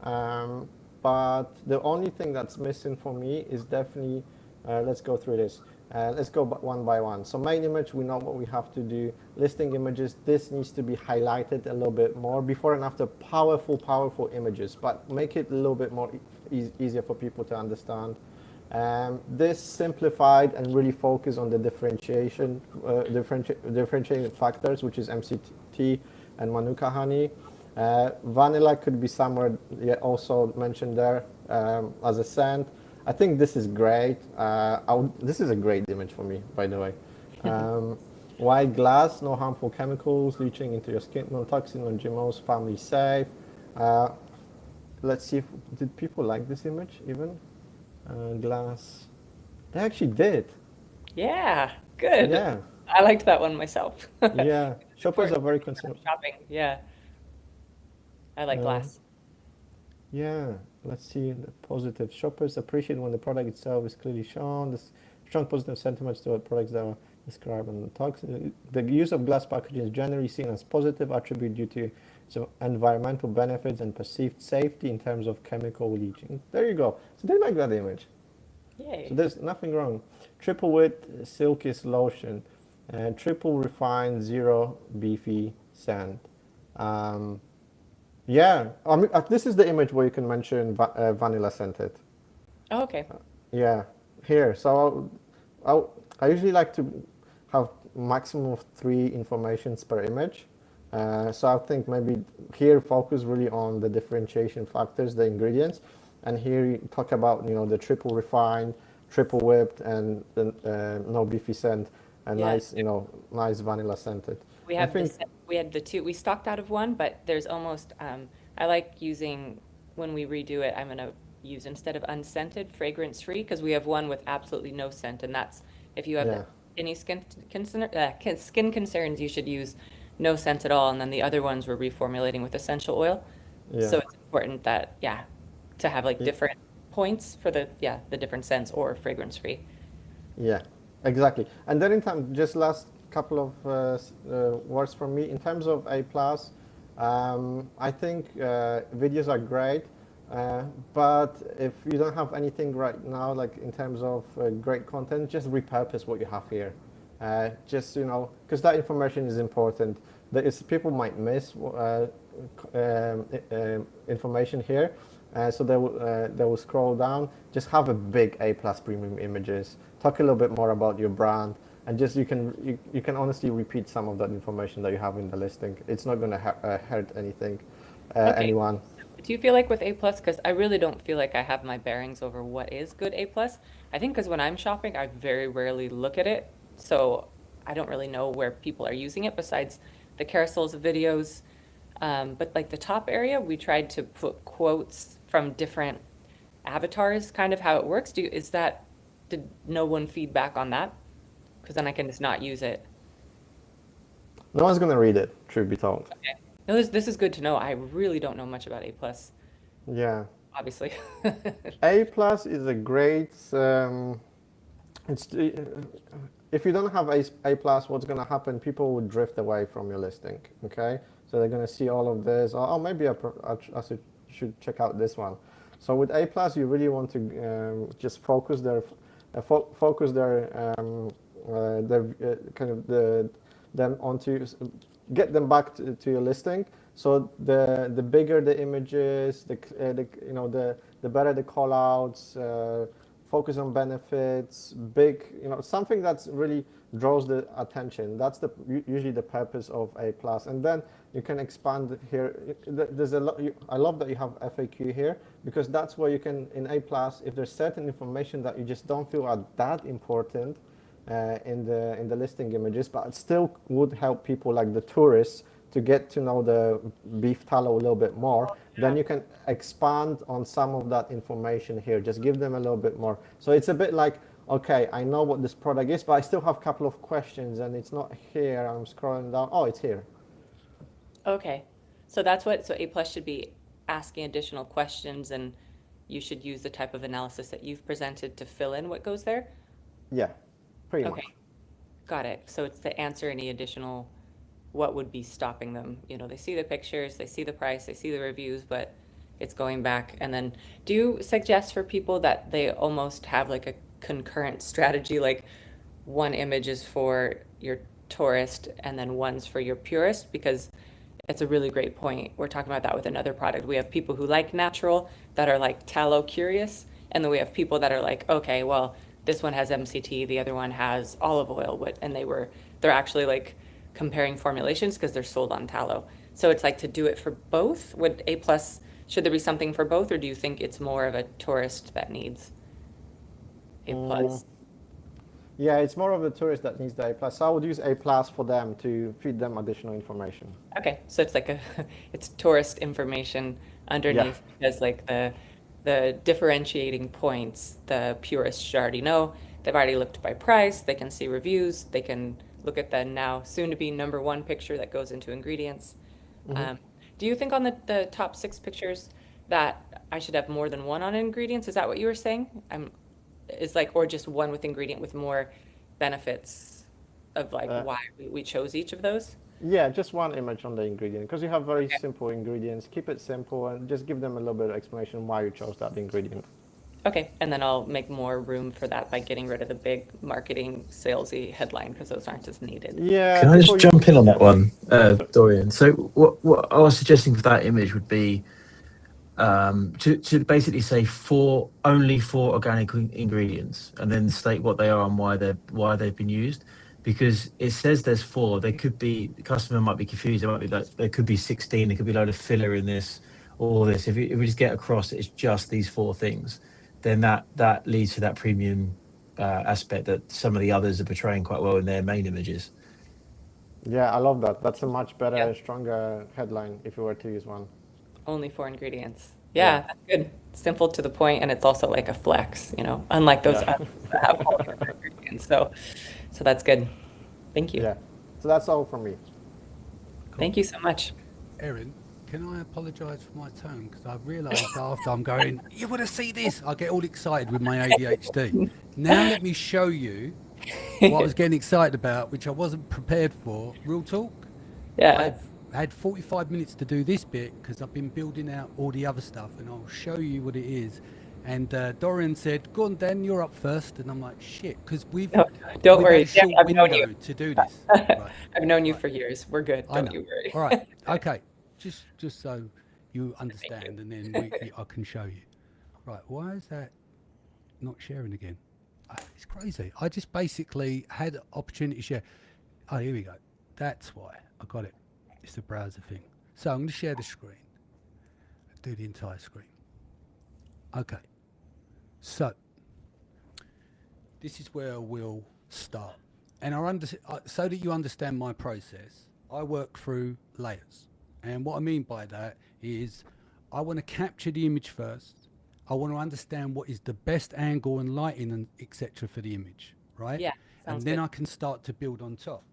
Speaker 4: But the only thing that's missing for me is definitely, let's go through this. Let's go one by one. So main image, we know what we have to do. Listing images, this needs to be highlighted a little bit more. Before and after, powerful images, but make it a little bit more easier for people to understand. This simplified and really focus on the differentiating factors, which is MCT and Manuka honey. Vanilla could be somewhere also mentioned there as a scent. I think this is great. This is a great image for me, by the way. White glass, no harmful chemicals leaching into your skin, no toxin, no GMOs, family safe. Let's see, did people like this image even? Glass. They actually did.
Speaker 3: Yeah, good.
Speaker 4: Yeah,
Speaker 3: I liked that one myself.
Speaker 4: yeah. Shoppers are very
Speaker 3: For
Speaker 4: concerned.
Speaker 3: shopping. Yeah, I like
Speaker 4: Uh,
Speaker 3: glass.
Speaker 4: yeah, let's see the positive. Shoppers appreciate when the product itself is clearly shown. This strong positive sentiments toward products that are described in the talks. The use of glass packaging is generally seen as positive attribute due to environmental benefits and perceived safety in terms of chemical leaching. There you go. So they like that image.
Speaker 3: Yay.
Speaker 4: So there's nothing wrong. Triple width silkiest lotion, triple refined zero beefy scent. Yeah, I mean this is the image where you can mention vanilla scented.
Speaker 3: Oh, okay.
Speaker 4: Yeah, here. So I usually like to have maximum of 3 informations per image. So I think maybe here focus really on the differentiation factors, the ingredients, and here you talk about the triple refined, triple whipped, and the no beefy scent, and
Speaker 3: Yeah.
Speaker 4: nice vanilla scented.
Speaker 3: We
Speaker 4: I
Speaker 3: have
Speaker 4: think
Speaker 3: we had the two. We stocked out of one, but there's almost I like using when we redo it, I'm gonna use instead of unscented, fragrance free, because we have one with absolutely no scent, and that's if you have
Speaker 4: yeah,
Speaker 3: any skin concerns, you should use no scent at all, and then the other ones we're reformulating with essential oil.
Speaker 4: yeah,
Speaker 3: So it's important that to have like
Speaker 4: yeah.
Speaker 3: different points for the different scents or fragrance free.
Speaker 4: Yeah, exactly. And then in time, just last couple of words from me. In terms of A plus, I think videos are great, but if you don't have anything right now, like in terms of great content, just repurpose what you have here. Just because that information is important. There is people might miss information here. So they will scroll down. Just have a big A plus premium images. Talk a little bit more about your brand, and just you can honestly repeat some of that information that you have in the listing. It's not going to hurt anything,
Speaker 3: Okay.
Speaker 4: anyone.
Speaker 3: Do you feel like with A plus? Because I really don't feel like I have my bearings over what is good A plus. I think because when I'm shopping, I very rarely look at it, so I don't really know where people are using it besides the carousels of videos. But like the top area, we tried to put quotes from different avatars, kind of how it works. Did no one feedback on that? Because then I can just not use it.
Speaker 4: No one's going to read it. Truth be told.
Speaker 3: Okay. No, this is good to know. I really don't know much about A plus.
Speaker 4: Yeah.
Speaker 3: obviously.
Speaker 4: A plus is a great. It's if you don't have A plus, what's going to happen? People will drift away from your listing. Okay, so they're going to see all of this. Oh, maybe I should check out this one. So with A plus, you really want to just focus their kind of them onto, get them back to your listing. So the bigger the images, the better the call outs, focus on benefits, something that's really draws the attention. That's usually the purpose of A plus. And then you can expand here. There's a lot. I love that you have FAQ here, because that's where you can, in A plus, if there's certain information that you just don't feel are that important in the listing images, but it still would help people like the tourists to get to know the beef tallow a little bit more, then you can expand on some of that information here. Just give them a little bit more. So it's a bit like, okay, I know what this product is, but I still have a couple of questions and it's not here. I'm scrolling down. Oh, it's here.
Speaker 3: Okay. So A plus should be asking additional questions, and you should use the type of analysis that you've presented to fill in what goes there?
Speaker 4: Yeah, pretty much.
Speaker 3: Okay. Got it. So it's to answer any additional, what would be stopping them? They see the pictures, they see the price, they see the reviews, but it's going back. And then do you suggest for people that they almost have like a concurrent strategy, like one image is for your tourist and then one's for your purist? Because it's a really great point. We're talking about that with another product. We have people who like natural that are like tallow curious, and then we have people that are like, okay, well, this one has MCT, the other one has olive oil, and they're actually like comparing formulations because they're sold on tallow. So it's like to do it for both. Would A plus, should there be something for both, or do you think it's more of a tourist that needs A plus?
Speaker 4: Yeah, it's more of a tourist that needs the A plus. So I would use A plus for them to feed them additional information.
Speaker 3: Okay, so it's like it's tourist information underneath, because like the differentiating points, the purists should already know. They've already looked by price, they can see reviews, they can look at the now soon to be #1 picture that goes into ingredients. Do you think on the top 6 pictures that I should have more than one on ingredients? Is that what you were saying? Or just one with ingredient with more benefits of why we chose each of those?
Speaker 4: Yeah, just one image on the ingredient, because you have very simple ingredients. Keep it simple and just give them a little bit of explanation why you chose that ingredient.
Speaker 3: Okay, and then I'll make more room for that by getting rid of the big marketing salesy headline, because those aren't as needed.
Speaker 4: Yeah.
Speaker 2: Can I just jump in on that one, Dorian? So what I was suggesting for that image would be to basically say only 4 organic ingredients, and then state what they are and why they've been used. Because it says there's 4. The customer might be confused. There could be 16. There could be a load of filler in this, all this. If we just get across it's just these 4 things, then that leads to that premium aspect that some of the others are portraying quite well in their main images.
Speaker 4: Yeah, I love that. That's a much better, stronger headline if you were to use one.
Speaker 3: Only 4 ingredients. Yeah, that's good. Simple to the point, and it's also like a flex, unlike those others that have all different ingredients. So that's good. Thank you.
Speaker 4: Yeah. So that's all from me.
Speaker 1: Cool.
Speaker 3: Thank you so much.
Speaker 1: Erin, can I apologise for my tone? Because I've realised after I'm going, you want to see this? I get all excited with my ADHD. Now let me show you what I was getting excited about, which I wasn't prepared for. Real talk.
Speaker 3: Yeah.
Speaker 1: I've had 45 minutes to do this bit because I've been building out all the other stuff, and I'll show you what it is. And Dorian said, go on, Dan, you're up first. And I'm like, shit, because
Speaker 3: don't worry.
Speaker 1: Had a short
Speaker 3: I've known
Speaker 1: window
Speaker 3: you
Speaker 1: to do this. Right.
Speaker 3: I've known you for years. We're good. Don't you worry.
Speaker 1: All right. Okay. Just so you understand, and then I can show you. Right. Why is that not sharing again? It's crazy. I just basically had the opportunity to share. Oh, here we go. That's why I got it. It's the browser thing. So I'm going to share the screen. Do the entire screen. Okay. So this is where we'll start. And so that you understand my process, I work through layers. And what I mean by that is I want to capture the image first. I want to understand what is the best angle and lighting and etc. for the image, right?
Speaker 3: Yeah.
Speaker 1: And then I can start to build on top.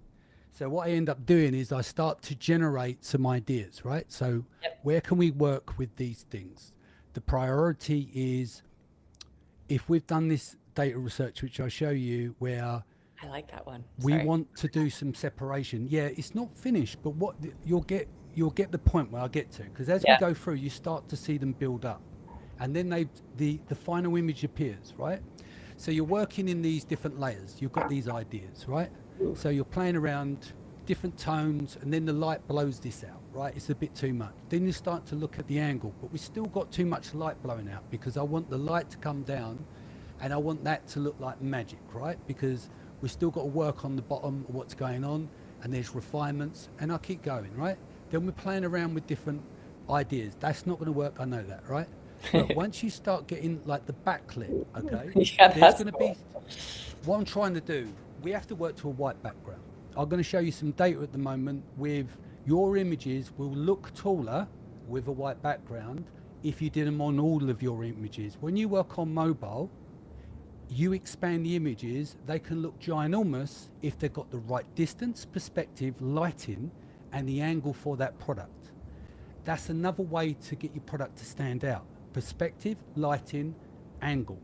Speaker 1: So what I end up doing is I start to generate some ideas, right? So where can we work with these things? the priority is, if we've done this data research, which I show you, where
Speaker 3: I like that one.
Speaker 1: we
Speaker 3: Sorry.
Speaker 1: want to do some separation. Yeah, it's not finished, but you'll get the point where I get to, because as we go through, you start to see them build up, and then the final image appears, right? So you're working in these different layers. You've got these ideas, right? So you're playing around different tones, and then the light blows this out, right? It's a bit too much. Then you start to look at the angle, but we still got too much light blowing out, because I want the light to come down, and I want that to look like magic, right? Because we still got to work on the bottom of what's going on, and there's refinements, and I keep going, right? Then we're playing around with different ideas. That's not going to work, I know that, right? But once you start getting like the backlit, okay, there's going to be, what I'm trying to do, we have to work to a white background. I'm going to show you some data at the moment with your images will look taller with a white background if you did them on all of your images. When you work on mobile, you expand the images, they can look ginormous if they've got the right distance, perspective, lighting, and the angle for that product. That's another way to get your product to stand out. Perspective, lighting, angle,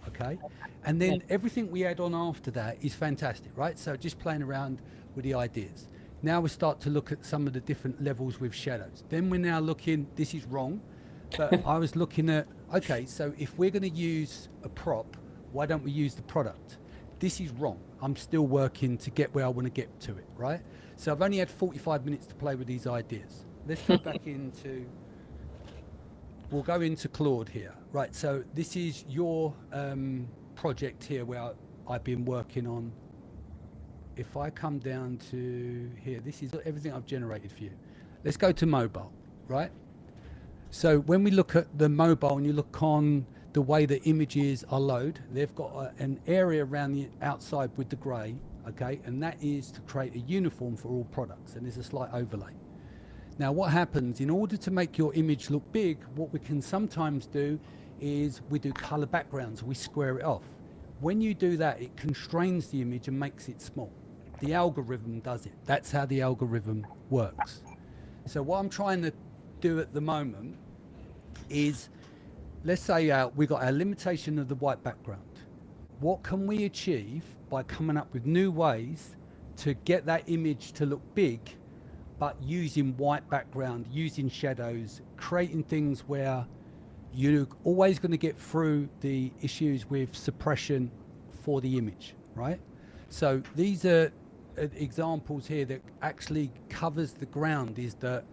Speaker 1: okay? And then everything we add on after that is fantastic, right? So just playing around with the ideas. Now we start to look at some of the different levels with shadows. Then we're now looking, this is wrong, but I was looking at, okay, so if we're gonna use a prop, why don't we use the product? This is wrong. I'm still working to get where I want to get to it, right? So I've only had 45 minutes to play with these ideas. Let's go back into, we'll go into Claude here, right? So this is your project here where I've been working on. If I come down to here, this is everything I've generated for you. Let's go to mobile, right? So when we look at the mobile and you look on the way the images are loaded, they've got an area around the outside with the grey, okay, and that is to create a uniform for all products, and there's a slight overlay. Now what happens, in order to make your image look big, what we can sometimes do is we do colour backgrounds, we square it off. When you do that, it constrains the image and makes it small. The algorithm does it. That's how the algorithm works. So what I'm trying to do at the moment is, let's say we got our limitation of the white background. What can we achieve by coming up with new ways to get that image to look big, but using white background, using shadows, creating things where you're always going to get through the issues with suppression for the image, right? So these are examples here that actually covers the ground, is that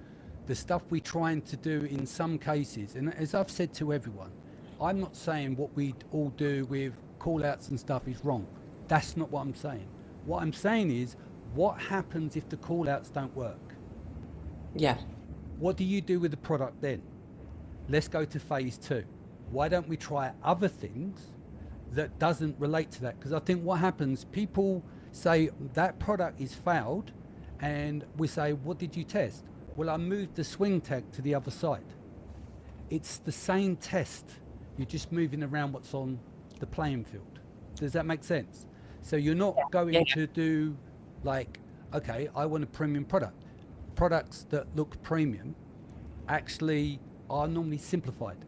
Speaker 1: the stuff we're trying to do in some cases, and as I've said to everyone, I'm not saying what we all do with call outs and stuff is wrong. That's not what I'm saying. What I'm saying is, what happens if the call outs don't work?
Speaker 3: Yeah.
Speaker 1: What do you do with the product then? Let's go to phase 2. Why don't we try other things that doesn't relate to that? Because I think what happens, people say that product is failed, and we say, what did you test? Well, I moved the swing tag to the other side. It's the same test. You're just moving around what's on the playing field. Does that make sense? So you're not going to do like, okay, I want a premium product. Products that look premium actually are normally simplified.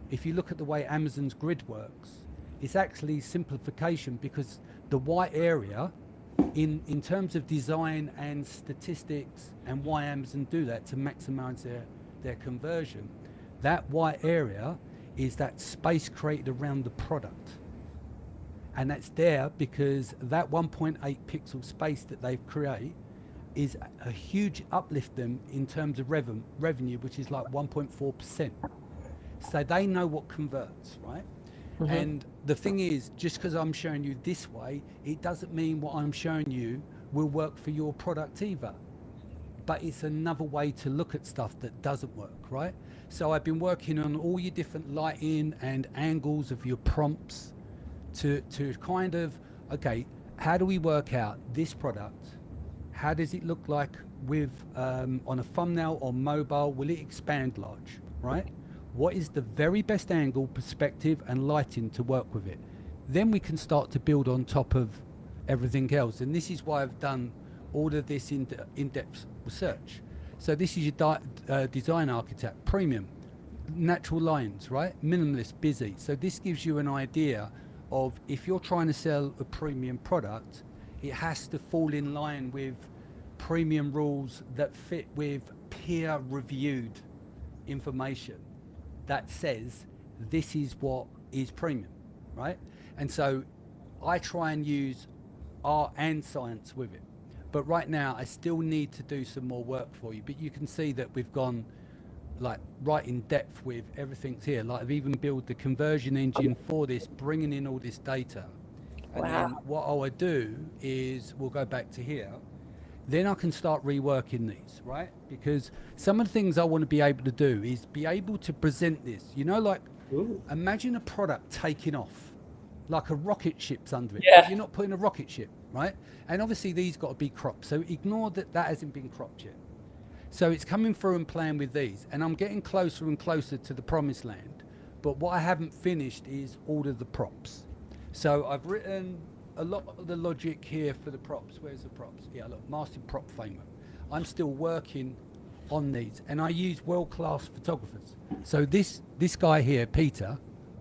Speaker 1: If you look at the way Amazon's grid works, it's actually simplification, because the white area in terms of design and statistics, and why Amazon do that to maximize their conversion, that white area is that space created around the product. And that's there because that 1.8 pixel space that they've created is a huge uplift them in terms of revenue, which is like 1.4%. So they know what converts, right? Mm-hmm. And the thing is, just because I'm showing you this way, it doesn't mean what I'm showing you will work for your product either. But it's another way to look at stuff that doesn't work, right? So I've been working on all your different lighting and angles of your prompts to kind of, okay, how do we work out this product? How does it look like with on a thumbnail or mobile? Will it expand large, right? What is the very best angle, perspective, and lighting to work with it? Then we can start to build on top of everything else. And this is why I've done all of this in-depth research. So this is your design architect, premium. natural lines, right? Minimalist, busy. So this gives you an idea of if you're trying to sell a premium product, it has to fall in line with premium rules that fit with peer reviewed information that says this is what is premium, right? And so I try and use art and science with it. But right now I still need to do some more work for you. But you can see that we've gone like right in depth with everything's here. Like I've even built the conversion engine for this, bringing in all this data. And then what I would do is we'll go back to here. Then I can start reworking these, right? Because some of the things I want to be able to do is be able to present this, you know, like imagine a product taking off, like a rocket ship's under it.
Speaker 3: Yeah.
Speaker 1: You're not putting a rocket ship, right? And obviously these got to be cropped. So ignore that that hasn't been cropped yet. So it's coming through and playing with these, and I'm getting closer and closer to the promised land. But what I haven't finished is all of the props. So I've written a lot of the logic here for the props. Where's the props? Yeah, look, master prop framework. I'm still working on these, and I use world-class photographers. So this guy here, Peter,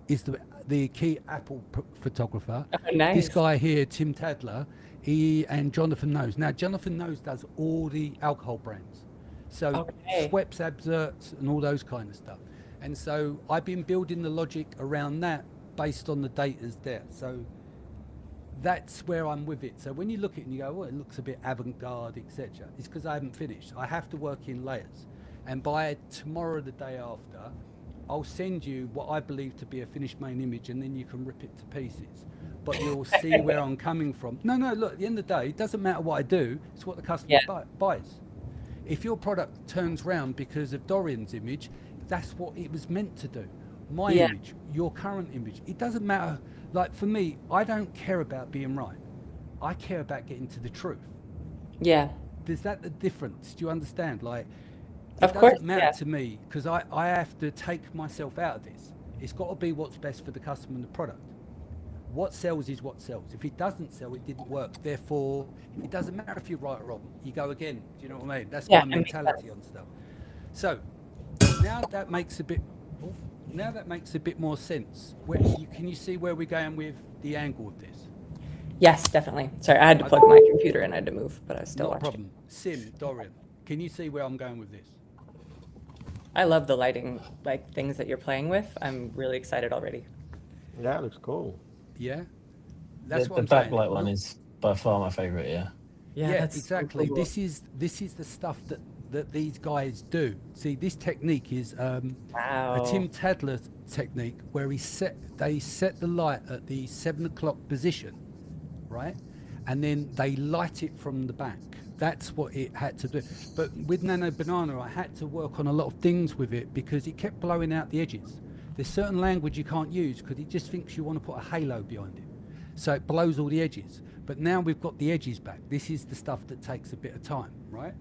Speaker 1: is the key Apple photographer.
Speaker 3: Oh, nice.
Speaker 1: This guy here, Tim Tadler, and Jonathan Knows. Now, Jonathan Knows does all the alcohol brands. So Schweppes, Absert, and all those kind of stuff. And so I've been building the logic around that based on the data's there. So that's where I'm with it. So when you look at it and you go, well, it looks a bit avant-garde, etc. It's because I haven't finished. I have to work in layers. And by tomorrow, the day after, I'll send you what I believe to be a finished main image, and then you can rip it to pieces. But you'll see where I'm coming from. No, look, at the end of the day, it doesn't matter what I do. It's what the customer buys. If your product turns round because of Dorian's image, that's what it was meant to do. My image, your current image, it doesn't matter. Like for me, I don't care about being right. I care about getting to the truth.
Speaker 3: Yeah.
Speaker 1: Is that the difference? Do you understand? Like,
Speaker 3: Of
Speaker 1: it
Speaker 3: course,
Speaker 1: doesn't matter to me because I have to take myself out of this. It's got to be what's best for the customer and the product. What sells is what sells. If it doesn't sell, it didn't work. Therefore, it doesn't matter if you're right or wrong. You go again. Do you know what I mean? That's my mentality on stuff. So now that makes a bit. Now that makes a bit more sense. Can you see where we're going with the angle of this?
Speaker 3: Yes, definitely. Sorry, I had to plug my computer in. I had to move, but I was still
Speaker 1: Not a
Speaker 3: watching.
Speaker 1: problem. Sim, Dorian, can you see where I'm going with this?
Speaker 3: I love the lighting, like things that you're playing with. I'm really excited already.
Speaker 4: Yeah, it looks cool.
Speaker 1: Yeah, that's what
Speaker 2: The
Speaker 1: I'm saying.
Speaker 2: backlight one is by far my favorite. Yeah.
Speaker 1: Yeah,
Speaker 3: that's so
Speaker 1: exactly.
Speaker 3: cool.
Speaker 1: This is the stuff that these guys do. See, this technique is a Tim Tadler technique where they set the light at the 7 o'clock position, right? And then they light it from the back. That's what it had to do. But with Nano Banana, I had to work on a lot of things with it because it kept blowing out the edges. There's certain language you can't use because it just thinks you want to put a halo behind it. So it blows all the edges. But now we've got the edges back. This is the stuff that takes a bit of time, right?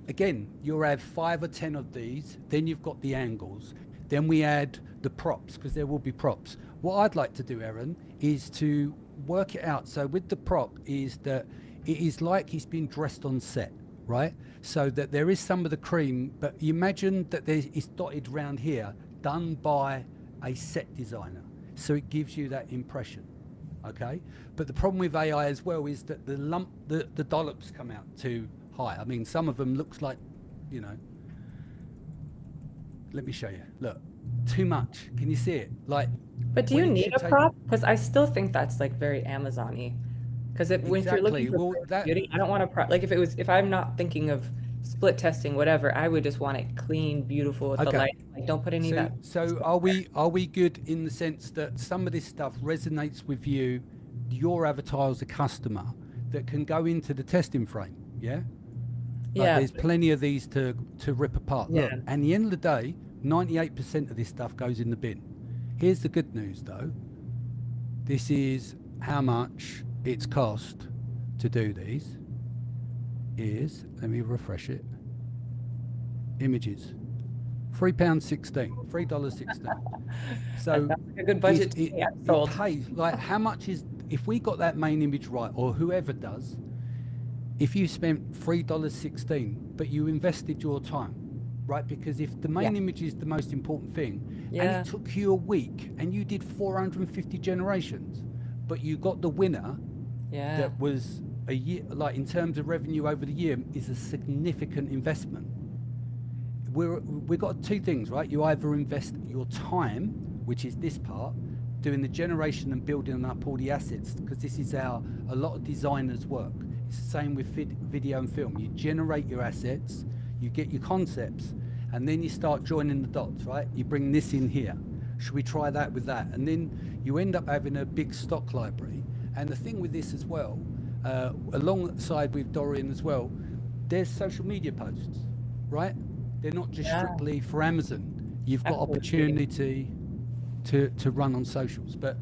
Speaker 1: Again, you'll have 5 or 10 of these. Then you've got the angles. Then we add the props because there will be props. What I'd like to do, Aaron, is to work it out. So with the prop is that it is like he's been dressed on set, right? So that there is some of the cream, but you imagine that it's dotted around here, done by a set designer. So it gives you that impression, okay? But the problem with AI as well is that the dollops come out too high. I mean, some of them looks like, you know, let me show you. Look, too much. Can you see it? Like,
Speaker 3: but do you need a prop? Because I still think that's like very Amazon-y. Because when you're looking for beauty, I don't want a prop. Like if I'm not thinking of split testing, whatever, I would just want it clean, beautiful with the light. Like, don't put any of that.
Speaker 1: So are we good in the sense that some of this stuff resonates with you, your avatar as a customer, that can go into the testing frame? Yeah.
Speaker 3: Yeah.
Speaker 1: There's plenty of these to rip apart.
Speaker 3: Yeah.
Speaker 1: Look, and at the end of the day, 98% of this stuff goes in the bin. Here's the good news, though. This is how much it's cost to do these. Let me refresh it. Images, £3.16, $3.16. So
Speaker 3: that's a good budget.
Speaker 1: It pays. Like, how much is, if we got that main image right, or whoever does, if you spent $3.16, but you invested your time, right? Because if the main image is the most important thing, and
Speaker 3: Yeah.
Speaker 1: it took you a week and you did 450 generations, but you got the winner
Speaker 3: Yeah.
Speaker 1: that was a year, like in terms of revenue over the year, is a significant investment. We've got two things, right? You either invest your time, which is this part, doing the generation and building up all the assets, because this is how a lot of designers work. It's the same with video and film. You generate your assets, you get your concepts, and then you start joining the dots, right? You bring this in here. Should we try that with that? And then you end up having a big stock library. And the thing with this as well, alongside with Dorian as well, there's social media posts, right? They're not just strictly for Amazon. You've got
Speaker 3: Absolutely.
Speaker 1: opportunity to run on socials. But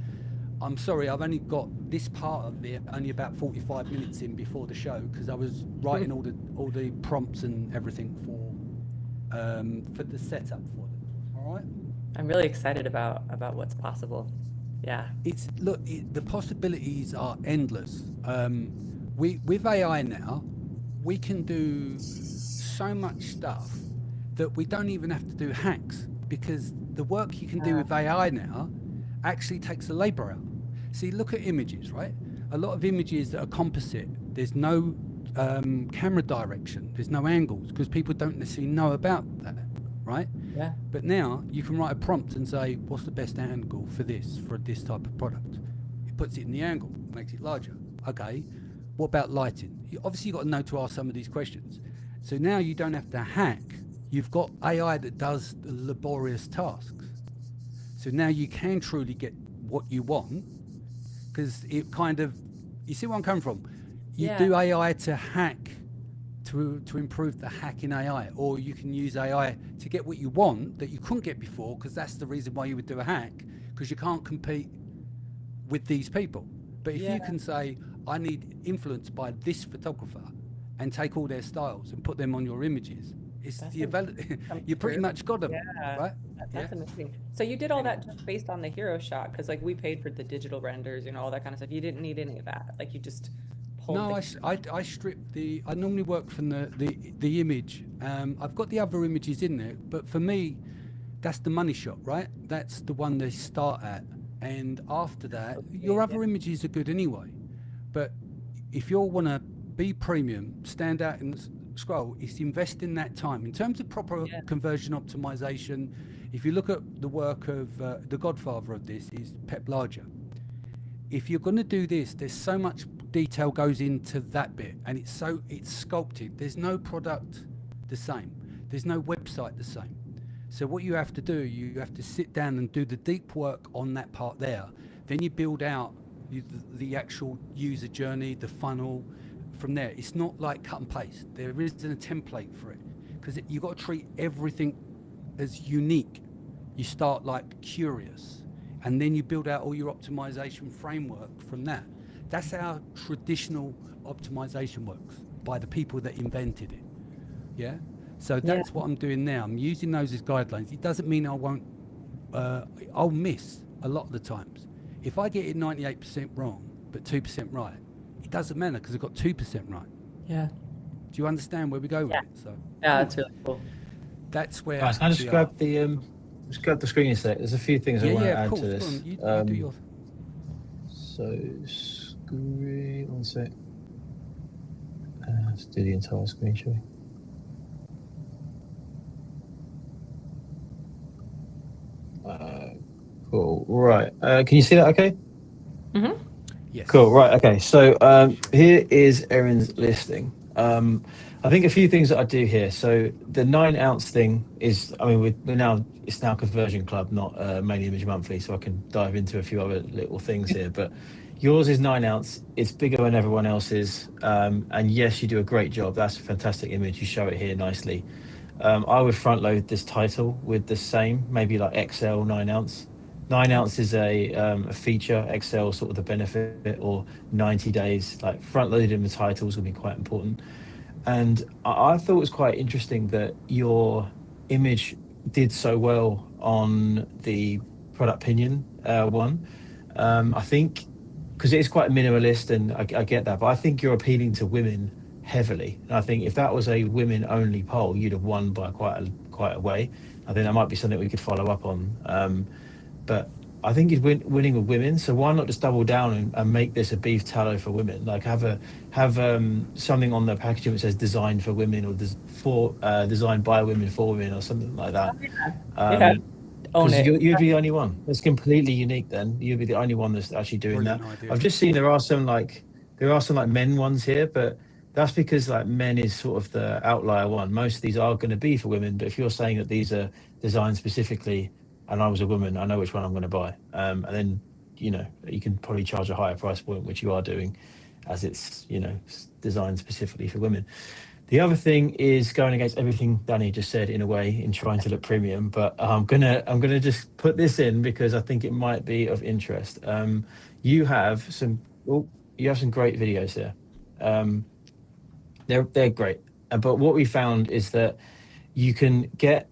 Speaker 1: I'm sorry, I've only got this part of it only about 45 minutes in before the show, because I was writing all the prompts and everything for the setup for them. All right.
Speaker 3: I'm really excited about what's possible. Yeah.
Speaker 1: The possibilities are endless. With AI now, we can do so much stuff that we don't even have to do hacks, because the work you can do with AI now actually takes the labor out. See, look at images, right? A lot of images that are composite, there's no camera direction, there's no angles, because people don't necessarily know about that, right?
Speaker 3: Yeah.
Speaker 1: But now you can write a prompt and say, what's the best angle for this type of product? It puts it in the angle, makes it larger. Okay, what about lighting? Obviously you've got to know to ask some of these questions. So now you don't have to hack. You've got AI that does the laborious tasks. So now you can truly get what you want, because it kind of, you see where I'm coming from? You do AI to hack, to improve the hack in AI, or you can use AI to get what you want that you couldn't get before, because that's the reason why you would do a hack, because you can't compete with these people. But if you can say, I need influence by this photographer, and take all their styles and put them on your images, you pretty much got them, right?
Speaker 3: That's amazing. So you did all that just based on the hero shot, because like we paid for the digital renders, all that kind of stuff. You didn't need any of that. Like you just pulled.
Speaker 1: No, I stripped I normally work from the image. I've got the other images in there, but for me, that's the money shot, right? That's the one they start at, and after that, your other images are good anyway. But if you want to be premium, stand out and scroll, it's investing that time. In terms of proper conversion optimization, if you look at the work of the godfather of this is Pep Larger. If you're going to do this, there's so much detail goes into that bit, and it's sculpted. There's no product the same. There's no website the same. So what you have to do, you have to sit down and do the deep work on that part there. Then you build out the actual user journey, the funnel. From there, it's not like cut and paste. There isn't a template for it, because you've got to treat everything as unique. You start like curious, and then you build out all your optimization framework from that. That's how traditional optimization works, by the people that invented it. Yeah. So that's what I'm doing now. I'm using those as guidelines. It doesn't mean I won't. I'll miss a lot of the times. If I get it 98% wrong, but 2% right, it doesn't matter, because I've got 2% right.
Speaker 3: Yeah.
Speaker 1: Do you understand where we go with it? So
Speaker 3: That's really cool.
Speaker 1: that's where.
Speaker 2: Guys, can I just grab the screen a sec? There's a few things I want to add to this.
Speaker 1: You do your.
Speaker 2: So screen, one sec. Let's do the entire screen, shall we? Cool. Right. Can you see that? Okay.
Speaker 3: Mm-hmm.
Speaker 1: Yes.
Speaker 2: Cool. Right. Okay. So here is Erin's listing. I think a few things that I do here. So the 9 ounce thing is, I mean, it's now Conversion Club, not Main Image Monthly. So I can dive into a few other little things here. But yours is 9 ounce. It's bigger than everyone else's. And yes, you do a great job. That's a fantastic image. You show it here nicely. I would front load this title with the same, maybe like XL 9 ounce. 9 ounce is a feature, XL sort of the benefit, or 90 days, like front loading the titles will be quite important. And I thought it was quite interesting that your image did so well on the ProductPinion one. I think, because it is quite minimalist, and I get that, but I think you're appealing to women heavily. And I think if that was a women only poll, you'd have won by quite quite a way. I think that might be something we could follow up on. But I think he's winning with women. So why not just double down and make this a beef tallow for women? Like have something on the packaging that says designed for women or designed by women for women or something like that.
Speaker 3: Yeah. Own
Speaker 2: Because
Speaker 3: it.
Speaker 2: you'd be the only one. It's completely unique. Then you'd be the only one that's actually doing
Speaker 1: Brilliant
Speaker 2: that.
Speaker 1: idea.
Speaker 2: I've just seen there are some like men ones here, but that's because like men is sort of the outlier one. Most of these are going to be for women, but if you're saying that these are designed specifically, and I was a woman, I know which one I'm going to buy. And then you can probably charge a higher price point, which you are doing, as it's designed specifically for women. The other thing is going against everything Danny just said in a way in trying to look premium, but I'm gonna just put this in because I think it might be of interest. You have some great videos there. They're great, but what we found is that you can get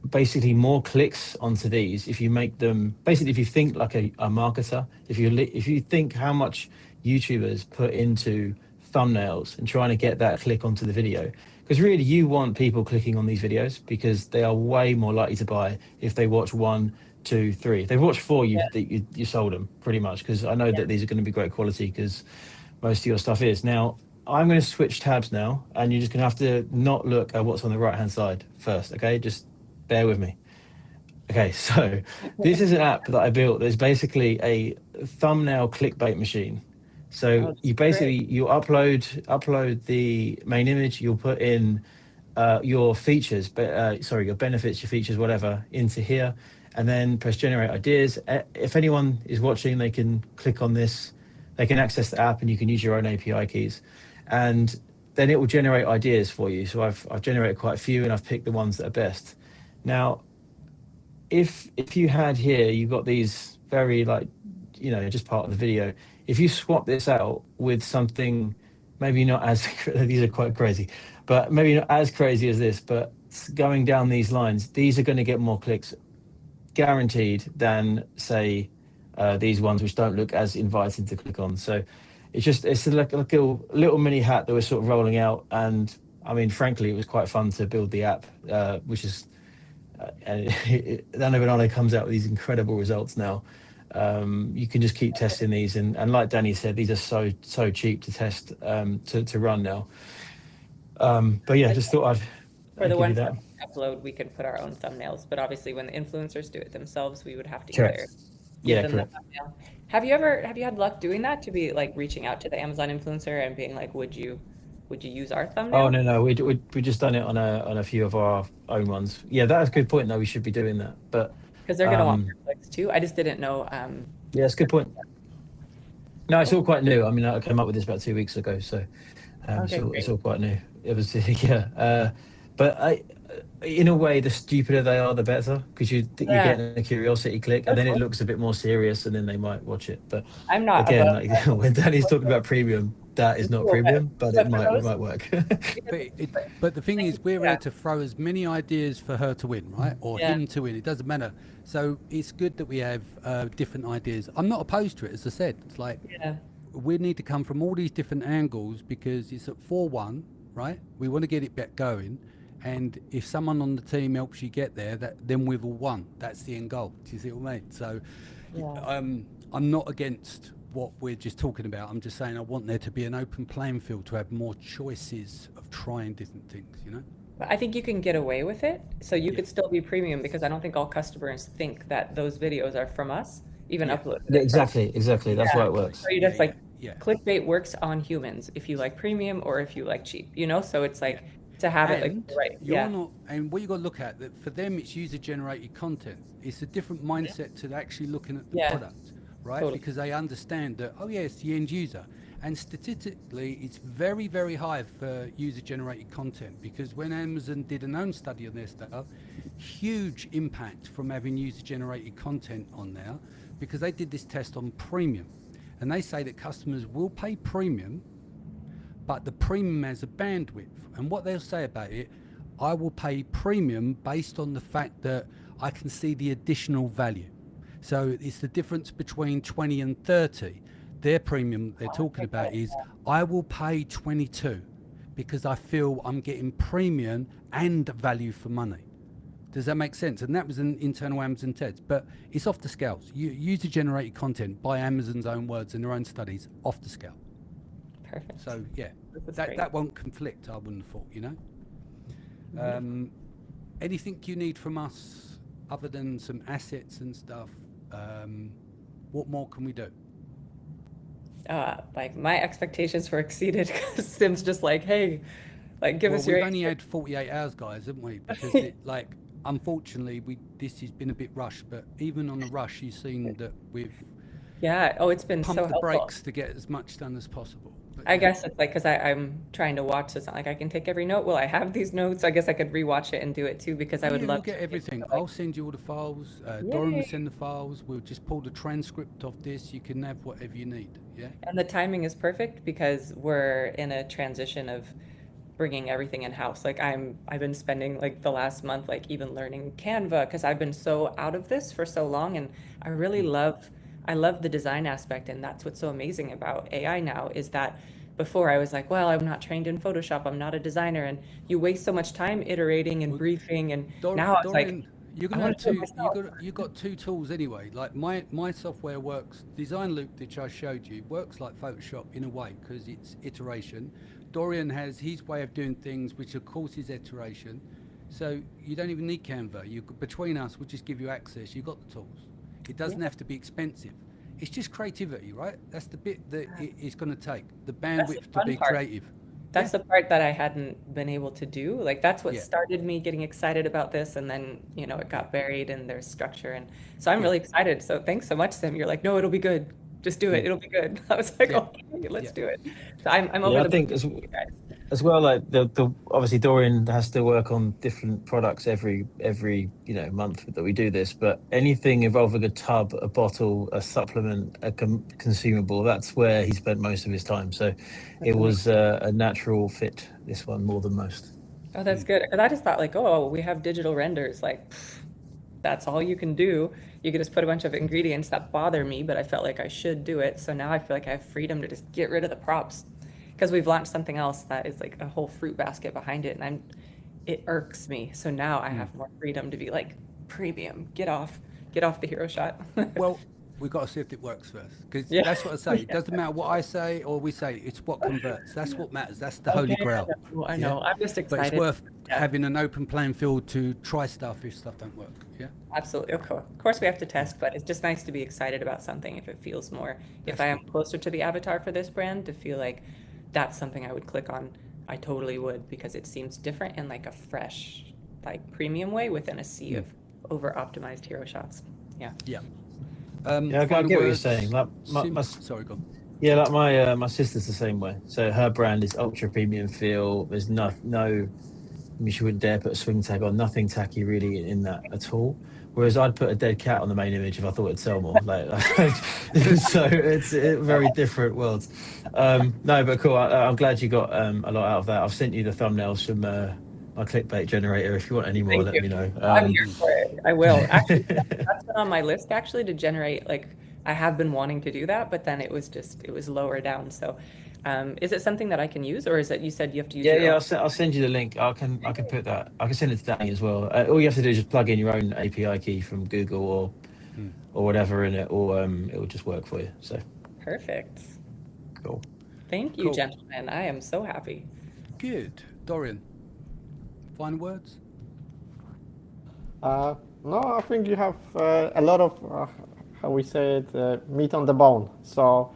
Speaker 2: basically more clicks onto these if you make them basically if you think like a marketer, if you think how much YouTubers put into thumbnails and trying to get that click onto the video, because really you want people clicking on these videos because they are way more likely to buy if they watch 1, 2, 3. If they've watched 4, you sold them pretty much, because I know that these are going to be great quality because most of your stuff is. Now I'm going to switch tabs now, and you're just going to have to not look at what's on the right hand side first. Okay, just bear with me. Okay, so this is an app that I built. There's basically a thumbnail clickbait machine. So you basically you upload the main image. You'll put in your features, your benefits, your features, whatever, into here, and then press generate ideas. If anyone is watching, they can click on this. They can access the app, and you can use your own API keys, and then it will generate ideas for you. So I've generated quite a few, and I've picked the ones that are best. Now, if you had here, you've got these very just part of the video. If you swap this out with something, maybe not as these are quite crazy, but maybe not as crazy as this, but going down these lines, these are going to get more clicks, guaranteed, than say these ones which don't look as inviting to click on. So it's like a little mini hat that we're sort of rolling out, and I mean, frankly, it was quite fun to build the app, which is. And Nano Banana comes out with these incredible results now. You can just keep testing these, and like Danny said, these are so cheap to test, to run now. But yeah, just thought
Speaker 3: For the
Speaker 2: give you that.
Speaker 3: ones that we upload, we can put our own thumbnails, but obviously when the influencers do it themselves, we would have to
Speaker 2: Correct.
Speaker 3: give
Speaker 2: Yeah,
Speaker 3: them
Speaker 2: correct.
Speaker 3: the thumbnail. Have you had luck doing that, to be like reaching out to the Amazon influencer and being like, would you use our thumbnail?
Speaker 2: Oh no, we just done it on a few of our own ones. Yeah, that's a good point. Though we should be doing that, but
Speaker 3: Because they're gonna want clicks too. I just didn't know.
Speaker 2: yeah, it's a good point. No, it's all quite new. I mean, I came up with this about 2 weeks ago, so it's all quite new. It was but in a way, the stupider they are, the better, because you're getting a curiosity click, and then it looks a bit more serious, and then they might watch it. But
Speaker 3: I'm not
Speaker 2: again, like when Danny's talking about premium, that is not premium, but it might work.
Speaker 1: But the thing is, we're here to throw as many ideas for her to win, right? Or him to win. It doesn't matter. So it's good that we have different ideas. I'm not opposed to it, as I said. It's like we need to come from all these different angles, because it's at 4-1, right? We want to get it going. And if someone on the team helps you get there, then we've all won. That's the end goal. Do you see what I mean? So I'm not against what we're just talking about. I'm just saying I want there to be an open playing field, to have more choices of trying different things,
Speaker 3: But I think you can get away with it. So you could still be premium, because I don't think all customers think that those videos are from us, even uploaded.
Speaker 2: Exactly. That's why it works.
Speaker 3: So you just clickbait works on humans, if you like premium or if you like cheap, so it's like to have it like
Speaker 1: you're not, and what you got to look at, that for them it's user generated content. It's a different mindset to actually looking at the product, right? Totally. Because they understand that it's the end user, and statistically it's very, very high for user generated content, because when Amazon did an own study on their stuff, huge impact from having user generated content on there, because they did this test on premium, and they say that customers will pay premium, but the premium has a bandwidth. And what they'll say about it, I will pay premium based on the fact that I can see the additional value. So it's the difference between 20 and 30. Their premium they're talking about is, I will pay 22 because I feel I'm getting premium and value for money. Does that make sense? And that was an internal Amazon test, but it's off the scales. User-generated content by Amazon's own words and their own studies, off the scale.
Speaker 3: Perfect.
Speaker 1: So yeah,
Speaker 3: That's great.
Speaker 1: that won't conflict. I wouldn't have thought. Anything you need from us other than some assets and stuff? What more can we do?
Speaker 3: Like my expectations were exceeded because Sim's just like, hey, like give us your.
Speaker 1: We've only had 48 hours, guys, haven't we? Because unfortunately, this has been a bit rushed. But even on the rush, you've seen that we've
Speaker 3: it's been so
Speaker 1: pumped the
Speaker 3: helpful.
Speaker 1: brakes to get as much done as possible. But,
Speaker 3: I guess it's like because I'm trying to watch, so it's not like I can take every note. Well, I have these notes. I guess I could rewatch it and do it too because I would
Speaker 1: you'll
Speaker 3: love
Speaker 1: get
Speaker 3: to
Speaker 1: everything. I'll send you all the files. Dorian will send the files. We'll just pull the transcript of this. You can have whatever you need. Yeah.
Speaker 3: And the timing is perfect because we're in a transition of bringing everything in house. Like I've been spending like the last month like even learning Canva because I've been so out of this for so long, and I really love the design aspect, and that's what's so amazing about AI now is that before I was like, well, I'm not trained in Photoshop, I'm not a designer, and you waste so much time iterating and briefing, and now it's like
Speaker 1: you're gonna have you got two tools anyway. Like my software works, Design Loop, which I showed you, works like Photoshop in a way because it's iteration. Dorian has his way of doing things, which of course is iteration. So you don't even need Canva. Between us, we'll just give you access. You've got the tools. It doesn't have to be expensive. It's just creativity, right? That's the bit that it's going to take. The bandwidth to be creative.
Speaker 3: That's the part that I hadn't been able to do. Like that's what started me getting excited about this, and then it got buried and there's structure, and so I'm really excited. So thanks so much, Sim. You're like, no, it'll be good. Just do it. It'll be good. I was like, okay, let's do it. So I'm over
Speaker 2: I think as well, like the obviously Dorian has to work on different products every month that we do this, but anything involving a tub, a bottle, a supplement, a consumable, that's where he spent most of his time. So it was a natural fit, this one, more than most.
Speaker 3: Oh, that's good. And I just thought like, oh, we have digital renders, like that's all you can do. You could just put a bunch of ingredients that bother me, but I felt like I should do it. So now I feel like I have freedom to just get rid of the props because we've launched something else that is like a whole fruit basket behind it, and it irks me. So now I have more freedom to be like premium, get off the hero shot.
Speaker 1: Well, we've got to see if it works first, because that's what I say. It doesn't matter what I say or we say, it's what converts. That's what matters. That's the holy grail.
Speaker 3: I know. I'm just excited.
Speaker 1: But it's worth having an open playing field to try stuff if stuff don't work. Yeah,
Speaker 3: absolutely. Of course we have to test, but it's just nice to be excited about something if it feels more. If I am closer to the avatar for this brand, to feel like that's something I would click on, I totally would, because it seems different in like a fresh, like premium way within a sea of over-optimized hero shots. Yeah.
Speaker 2: I get what you're saying. Like
Speaker 1: sorry, go on.
Speaker 2: Yeah, like my sister's the same way. So her brand is ultra premium feel. There's no I mean, she wouldn't dare put a swing tag on, nothing tacky really in that at all. Whereas I'd put a dead cat on the main image if I thought it'd sell more. So it's very different worlds. No, but cool. I'm glad you got a lot out of that. I've sent you the thumbnails from my clickbait generator. If you want any more, let me know.
Speaker 3: I'm here for it. I will. Actually, that's been on my list actually to generate. Like I have been wanting to do that, but then it was lower down. So. Is it something that I can use, or is it you said you have to use?
Speaker 2: I'll send you the link. I can put that. I can send it to Danny as well. All you have to do is just plug in your own API key from Google or whatever in it, or it will just work for you. So
Speaker 3: perfect.
Speaker 2: Cool.
Speaker 3: Thank you, gentlemen. I am so happy.
Speaker 1: Good, Dorian. Final words?
Speaker 4: No, I think you have a lot of how we say it, meat on the bone. So.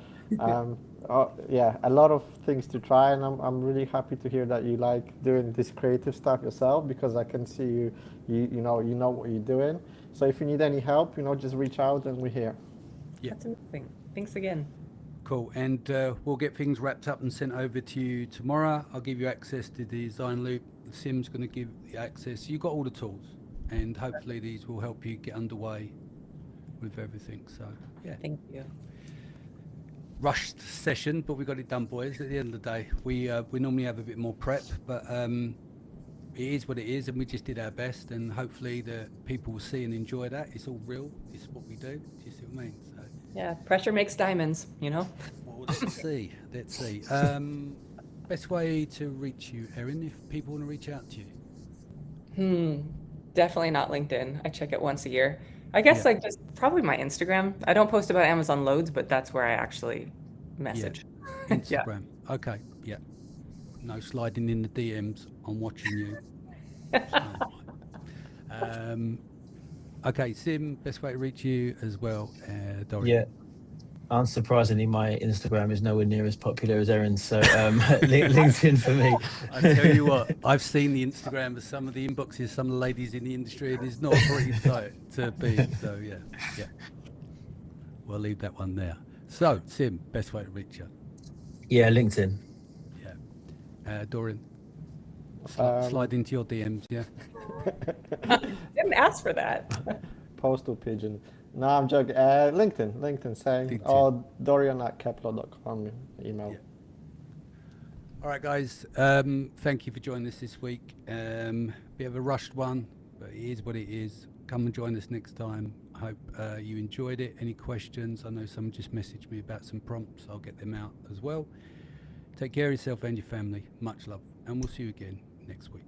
Speaker 4: A lot of things to try, and I'm really happy to hear that you like doing this creative stuff yourself, because I can see you know what you're doing. So if you need any help, just reach out and we're here.
Speaker 1: Yeah,
Speaker 3: that's amazing. Thanks again.
Speaker 1: Cool, and we'll get things wrapped up and sent over to you tomorrow. I'll give you access to the Design Loop. Sim's going to give you access. You've got all the tools, and hopefully these will help you get underway with everything. So yeah,
Speaker 3: thank you.
Speaker 1: Rushed session, but we got it done, boys. At the end of the day, we normally have a bit more prep, but it is what it is, and we just did our best, and hopefully the people will see and enjoy that. It's all real. It's what we do. Do you see what I mean? So
Speaker 3: yeah, pressure makes diamonds,
Speaker 1: Well, let's see. Best way to reach you, Erin, if people want to reach out to you.
Speaker 3: Definitely not LinkedIn. I check it once a year. I guess
Speaker 1: Yeah.
Speaker 3: like just probably my Instagram. I don't post about Amazon loads, but that's where I actually message. Yeah.
Speaker 1: Instagram. Okay. Yeah. No sliding in the DMs. I'm watching you. Okay, Sim, best way to reach you as well, Dorian.
Speaker 2: Yeah. Unsurprisingly, my Instagram is nowhere near as popular as Erin's, so LinkedIn for me.
Speaker 1: I tell you what, I've seen the Instagram of some of the inboxes, some of the ladies in the industry, and it's not a pretty sight to be. So yeah. We'll leave that one there. So, Sim, best way to reach you.
Speaker 2: Yeah, LinkedIn.
Speaker 1: Yeah. Dorian, slide into your DMs, yeah?
Speaker 3: Didn't ask for that.
Speaker 4: Postal pigeon. No, I'm joking. LinkedIn saying,
Speaker 1: LinkedIn.
Speaker 4: or Dorian@kepler.com email.
Speaker 1: Yeah. All right, guys. Thank you for joining us this week. Bit of a rushed one, but it is what it is. Come and join us next time. I hope you enjoyed it. Any questions? I know someone just messaged me about some prompts. I'll get them out as well. Take care of yourself and your family. Much love. And we'll see you again next week.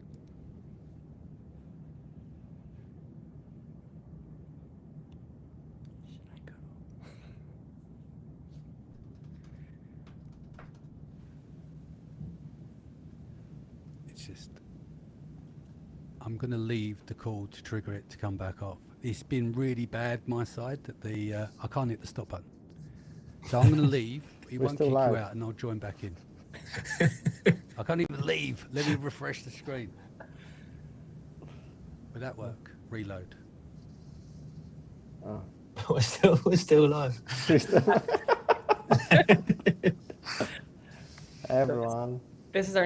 Speaker 3: Should I go?
Speaker 1: It's just, I'm going to leave the call to trigger it to come back off. It's been really bad my side that I can't hit the stop button. So I'm going to leave. It
Speaker 4: We're
Speaker 1: won't
Speaker 4: still
Speaker 1: kick
Speaker 4: live.
Speaker 1: you out and I'll join back in. I can't even leave. Let me refresh the screen. Would that work? Reload.
Speaker 4: Oh.
Speaker 2: We're still live.
Speaker 4: Everyone.
Speaker 3: This is our